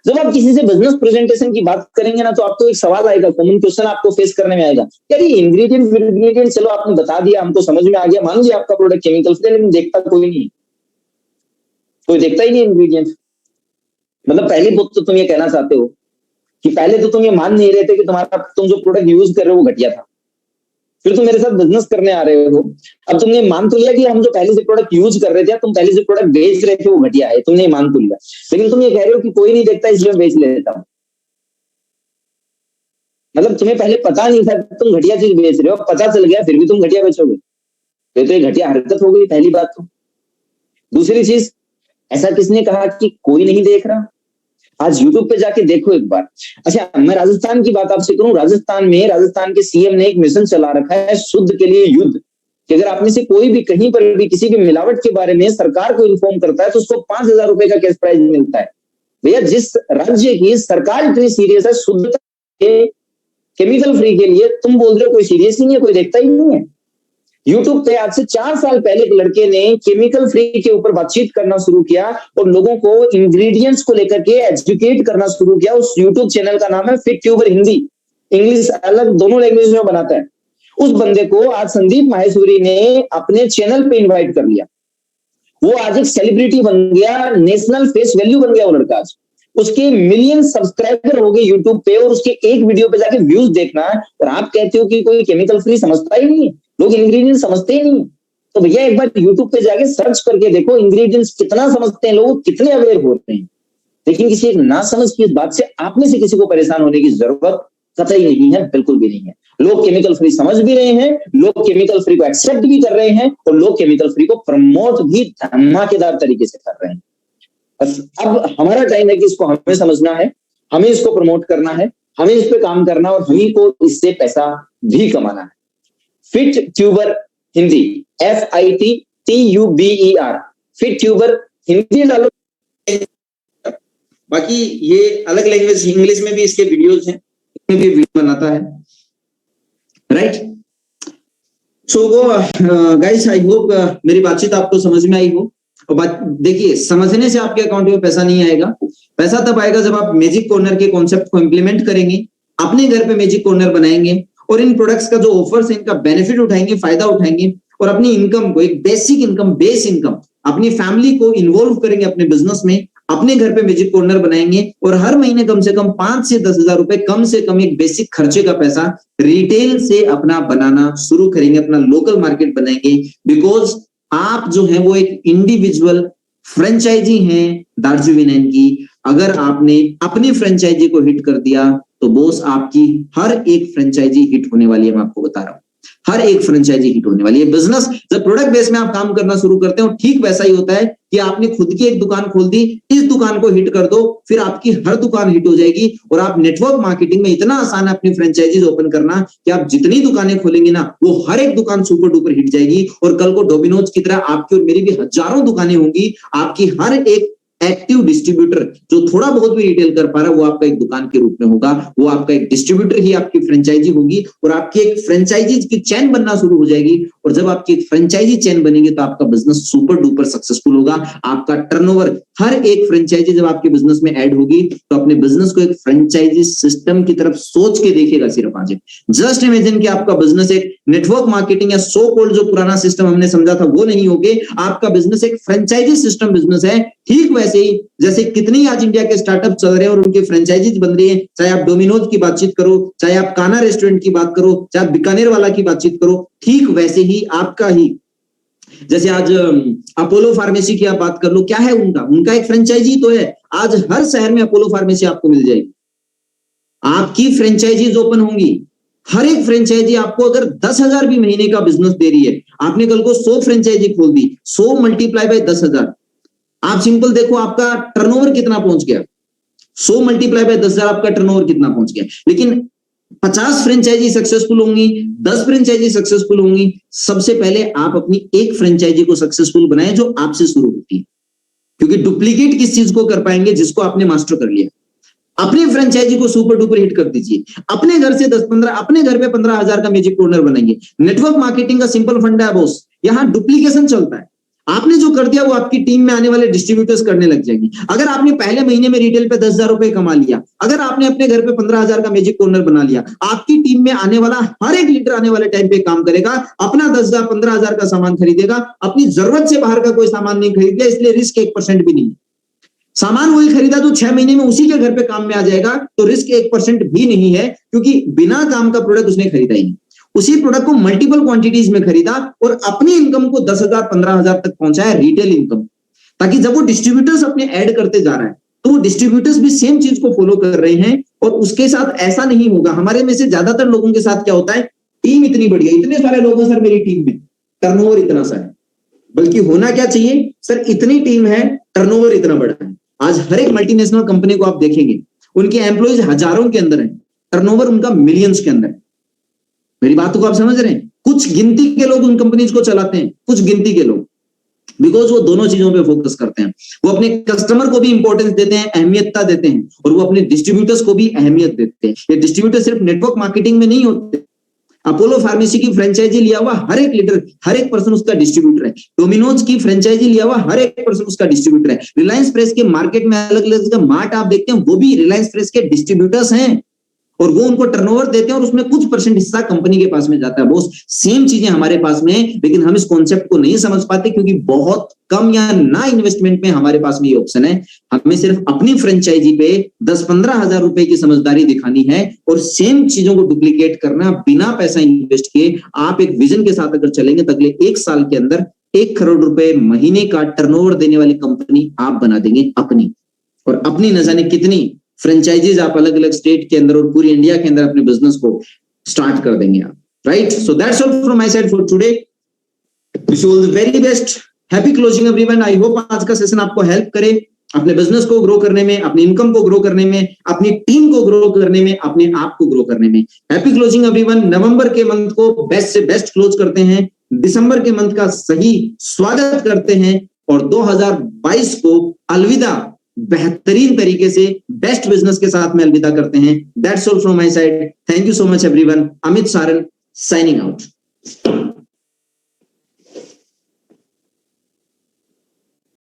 S1: जब आप किसी से बिजनेस प्रेजेंटेशन की बात करेंगे ना, तो आपको एक सवाल आएगा, कॉमन क्वेश्चन आपको फेस करने में आएगा, यार ये इंग्रेडिएंट चलो आपने बता दिया, हमको समझ में आ गया, मान लीजिए आपका प्रोडक्ट केमिकल फ्री, लेकिन देखता कोई नहीं, कोई देखता ही नहीं इंग्रेडिएंट। मतलब पहली बात तो तुम ये कहना चाहते हो कि पहले तो तुम ये मान नहीं रहे थे कि तुम जो प्रोडक्ट यूज कर रहे हो वो घटिया था, फिर तुम मेरे साथ बिजनेस करने आ रहे हो, अब तुमने मान तो लिया कि हम जो पहले से प्रोडक्ट यूज कर रहे थे, तुम पहले से प्रोडक्ट बेच रहे थे वो घटिया है, तुमने मान तो लिया, लेकिन तुम ये कह रहे हो कि कोई नहीं देखता इसलिए मैं बेच लेता हूं। मतलब तुम्हें पहले पता नहीं था, तुम घटिया चीज बेच रहे हो, पता चल गया फिर भी तुम घटिया बेचोगे, फिर तो ये घटिया हरकत हो गई, पहली बात तो। दूसरी चीज, ऐसा किसने कहा कि कोई नहीं देख रहा? आज यूट्यूब पे जाके देखो एक बार। अच्छा, मैं राजस्थान की बात आपसे करूं, राजस्थान के सीएम ने एक मिशन चला रखा है शुद्ध के लिए युद्ध, कि अगर आप में से कोई भी कहीं पर भी किसी भी मिलावट के बारे में सरकार को इन्फॉर्म करता है तो उसको 5000 रुपए का कैश प्राइज मिलता है। भैया जिस राज्य की सरकार इतनी सीरियस है शुद्धता के, केमिकल फ्री के लिए, तुम बोल रहे हो कोई सीरियस ही नहीं है, कोई देखता ही नहीं है। यूट्यूब पे आज से 4 साल पहले एक लड़के ने केमिकल फ्री के ऊपर बातचीत करना शुरू किया और लोगों को इंग्रेडिएंट्स को लेकर के एजुकेट करना शुरू किया। उस यूट्यूब चैनल का नाम है फिट ट्यूबर हिंदी, इंग्लिश अलग दोनों लैंग्वेज में बनाता है। उस बंदे को आज संदीप माहेश्वरी ने अपने चैनल पे इन्वाइट कर लिया, वो आज एक सेलिब्रिटी बन गया, नेशनल फेस वैल्यू बन गया वो लड़का आज। उसके मिलियन सब्सक्राइबर हो गए यूट्यूब पे और उसके एक वीडियो पे जाके व्यूज देखना है, और आप कहते हो कि कोई केमिकल फ्री समझता ही नहीं है, लोग इंग्रेडिएंट समझते ही नहीं। तो भैया एक बार यूट्यूब पे जाके सर्च करके देखो इंग्रेडिएंट्स कितना समझते हैं लोग, कितने अवेयर हो रहे हैं। लेकिन किसी एक ना समझ की इस बात से आप में से किसी को परेशान होने की जरूरत कतई नहीं है, बिल्कुल भी नहीं है। लोग केमिकल फ्री समझ भी रहे हैं, लोग केमिकल फ्री को एक्सेप्ट भी कर रहे हैं और लोग केमिकल फ्री को प्रमोट भी धमाकेदार तरीके से कर रहे हैं। अब हमारा टाइम है कि इसको हमें समझना है, हमें इसको प्रमोट करना है, हमें इस पे काम करना और हमें को इससे पैसा भी कमाना है। Fit tuber Hindi, FITTUBER, fit tuber Hindi डालो। बाकी ये अलग लैंग्वेज इंग्लिश में भी इसके वीडियोस हैं, इसमें भी वीडियो बनाता है, right. So guys, I hope मेरी बातचीत आपको समझ में आई हो। और बात देखिए, समझने से आपके अकाउंट में पैसा नहीं आएगा, पैसा तब आएगा जब आप मैजिक कॉर्नर के कॉन्सेप्ट को इंप्लीमेंट करेंगे, अपने घर पे मैजिक कॉर्नर बनाएंगे और इन प्रोडक्ट्स का जो ऑफर्स है इनका बेनिफिट उठाएंगे, फायदा उठाएंगे और अपनी इनकम को, एक बेसिक इनकम, बेस इनकम, अपनी फैमिली को इन्वॉल्व करेंगे अपने बिजनेस में, अपने घर पे मैजिक कॉर्नर बनाएंगे और हर महीने कम से कम 5 से 10 हजार रुपए कम से कम एक बेसिक खर्चे का पैसा रिटेल से अपना बनाना शुरू करेंगे, अपना लोकल मार्केट बनाएंगे। बिकॉज आप जो है वो एक इंडिविजुअल फ्रेंचाइजी हैं दार्जिलिंग की। अगर आपने अपनी फ्रेंचाइजी को हिट कर दिया तो बॉस आपकी हर एक फ्रेंचाइजी हिट होने वाली है, मैं आपको बता रहा हूं, हर एक फ्रेंचाइजी हिट होने वाली है। बिजनेस जब प्रोडक्ट बेस में आप काम करना शुरू करते हो, ठीक वैसा ही होता है कि आपने खुद की एक दुकान खोल दी, इस दुकान को हिट कर दो, फिर आपकी हर दुकान हिट हो जाएगी। और आप नेटवर्क मार्केटिंग में इतना आसान है अपनी फ्रेंचाइजीज ओपन करना कि आप जितनी दुकानें खोलेंगे ना, वो हर एक दुकान सुपर डुपर हिट जाएगी। और कल को डोमिनोज की तरह आपकी और मेरी भी हजारों दुकानें होंगी। आपकी हर एक एक्टिव डिस्ट्रीब्यूटर जो थोड़ा बहुत भी रिटेल कर पा रहा है वो आपका एक दुकान के रूप में होगा, वो आपका एक डिस्ट्रीब्यूटर ही आपकी फ्रेंचाइजी होगी और आपकी एक फ्रेंचाइजी की चेन बनना शुरू हो जाएगी। और जब आपकी एक फ्रेंचाइजी चेन बनेगी तो आपका बिजनेस सुपर डुपर सक्सेसफुल होगा, आपका टर्नओवर हर एक फ्रेंचाइजी जब आपके बिजनेस में ऐड होगी तो अपने बिजनेस को एक फ्रेंचाइजी सिस्टम की तरफ सोच के देखिएगा। सिर्फ आज जस्ट इमेजिन कि आपका बिजनेस एक नेटवर्क मार्केटिंग या सो कॉल्ड जो पुराना सिस्टम हमने समझा था वो नहीं होगे, आपका बिजनेस एक फ्रेंचाइजी सिस्टम बिजनेस है। ठीक वैसे ही जैसे कितनी आज इंडिया के स्टार्टअप चल रहे हैं और उनकी फ्रेंचाइजीज बन रही है, चाहे आप डोमिनोज की बातचीत करो, चाहे आप काना रेस्टोरेंट की बात करो, चाहे आप बीकानेर वाला की बातचीत करो, ठीक वैसे ही आपका ही जैसे आज अपोलो फार्मेसी की आप बात कर लो, क्या है उनका एक फ्रेंचाइजी तो है। आज हर शहर में अपोलो फार्मेसी आपको मिल जाएगी, आपकी फ्रेंचाइजीज ओपन होंगी। हर एक फ्रेंचाइजी आपको अगर 10,000 भी महीने का बिजनेस दे रही है, आपने कल को 100 फ्रेंचाइजी खोल दी, 100 मल्टीप्लाई बाय 10,000, आप सिंपल देखो आपका टर्नओवर कितना पहुंच गया। 100 मल्टीप्लाई बाय 10,000 आपका टर्नओवर कितना पहुंच गया। लेकिन 50 फ्रेंचाइजी सक्सेसफुल होंगी, 10 फ्रेंचाइजी सक्सेसफुल होंगी, सबसे पहले आप अपनी एक फ्रेंचाइजी को सक्सेसफुल बनाएं जो आपसे शुरू होती है, क्योंकि डुप्लीकेट किस चीज को कर पाएंगे, जिसको आपने मास्टर कर लिया। अपनी फ्रेंचाइजी को सुपर डुपर हिट कर दीजिए। अपने घर से 10-15, अपने घर पे 15,000 का मैजिक कॉर्नर बनाएंगे। नेटवर्क मार्केटिंग का सिंपल फंडा है बॉस, यहां डुप्लीकेशन चलता है। आपने जो कर दिया वो आपकी टीम में आने वाले डिस्ट्रीब्यूटर्स करने लग जाएंगे। अगर आपने पहले महीने में रिटेल पे 10,000 रुपए कमा लिया, अगर आपने अपने घर पे 15,000 का मैजिक कॉर्नर बना लिया, आपकी टीम में आने वाला हर एक लीडर आने वाले टाइम पे काम करेगा, अपना 10,000 15,000 का सामान खरीदेगा, अपनी जरूरत से बाहर का कोई सामान नहीं खरीदेगा, इसलिए रिस्क 1% भी नहीं। सामान वही खरीदा तो 6 महीने में उसी के घर पे काम में आ जाएगा, तो रिस्क 1% भी नहीं है, क्योंकि बिना काम का प्रोडक्ट उसने खरीदा ही नहीं। उसी प्रोडक्ट को मल्टीपल क्वांटिटीज में खरीदा और अपनी इनकम को 10,000 15,000 तक पहुंचाया, रिटेल इनकम, ताकि जब वो डिस्ट्रीब्यूटर्स अपने ऐड करते जा रहा है तो वो डिस्ट्रीब्यूटर्स भी सेम चीज को फॉलो कर रहे हैं। और उसके साथ ऐसा नहीं होगा, हमारे में से ज्यादातर लोगों के साथ क्या होता है, टीम इतनी बढ़िया, इतने सारे लोग हैं सर मेरी टीम में, टर्नओवर इतना सा है। बल्कि होना क्या चाहिए, सर इतनी टीम है, टर्नओवर इतना बड़ा है। आज हर एक मल्टीनेशनल कंपनी को आप देखेंगे, उनके एम्प्लॉइज हजारों के अंदर है, टर्नओवर उनका मिलियंस के अंदर है। मेरी बातों को आप समझ रहे हैं? कुछ गिनती के लोग उन कंपनीज को चलाते हैं, कुछ गिनती के लोग, बिकॉज वो दोनों चीजों पे फोकस करते हैं। वो अपने कस्टमर को भी इंपॉर्टेंस देते हैं, अहमियतता देते हैं, और वो अपने डिस्ट्रीब्यूटर्स को भी अहमियत देते हैं। ये डिस्ट्रीब्यूटर सिर्फ नेटवर्क मार्केटिंग में नहीं होते। अपोलो फार्मेसी की फ्रेंचाइजी लिया हुआ हर एक लीडर, हर एक पर्सन उसका डिस्ट्रीब्यूटर है। डोमिनोज की फ्रेंचाइजी लिया हुआ हर एक पर्सन उसका डिस्ट्रीब्यूटर है। रिलायंस फ्रेश के मार्केट में अलग अलग मार्ट आप देखते हैं, वो भी रिलायंस फ्रेश के डिस्ट्रीब्यूटर्स हैं, और वो उनको टर्नओवर देते हैं और उसमें कुछ परसेंट हिस्सा कंपनी के पास में जाता है। बॉस सेम चीजें हमारे पास में है, लेकिन हम इस कॉन्सेप्ट को नहीं समझ पाते, क्योंकि बहुत कम या ना इन्वेस्टमेंट में हमारे पास में ये ऑप्शन है। हमें सिर्फ अपनी फ्रेंचाइजी पे 10-15 हजार रुपए की समझदारी दिखानी है और सेम चीजों को डुप्लीकेट करना बिना पैसा इन्वेस्ट किए। आप एक विजन के साथ अगर चलेंगे तो अगले 1 साल के अंदर 1 करोड़ रुपए महीने का टर्नओवर देने वाली कंपनी आप बना देंगे अपनी, और अपनी न जाने कितनी फ्रेंचाइजीज आप अलग अलग स्टेट के अंदर और पूरी इंडिया के अंदर अपने बिजनेस को स्टार्ट कर देंगे आप। Right, so that's all from my side for today. Wish you all the very best, happy closing everyone. I hope आज का सेशन आपको हेल्प करे अपने बिजनेस को ग्रो करने में, अपनी इनकम को ग्रो करने में, अपनी टीम को ग्रो करने में, अपने आप को ग्रो करने में। Happy closing everyone. नवंबर के मंथ को बेस्ट से बेस्ट क्लोज करते हैं, दिसंबर के मंथ का सही स्वागत करते हैं, और 2022 को अलविदा बेहतरीन तरीके से बेस्ट बिजनेस के साथ में अलविदा करते हैं। That's all from my side. Thank you so much everyone. Amit Saran signing out.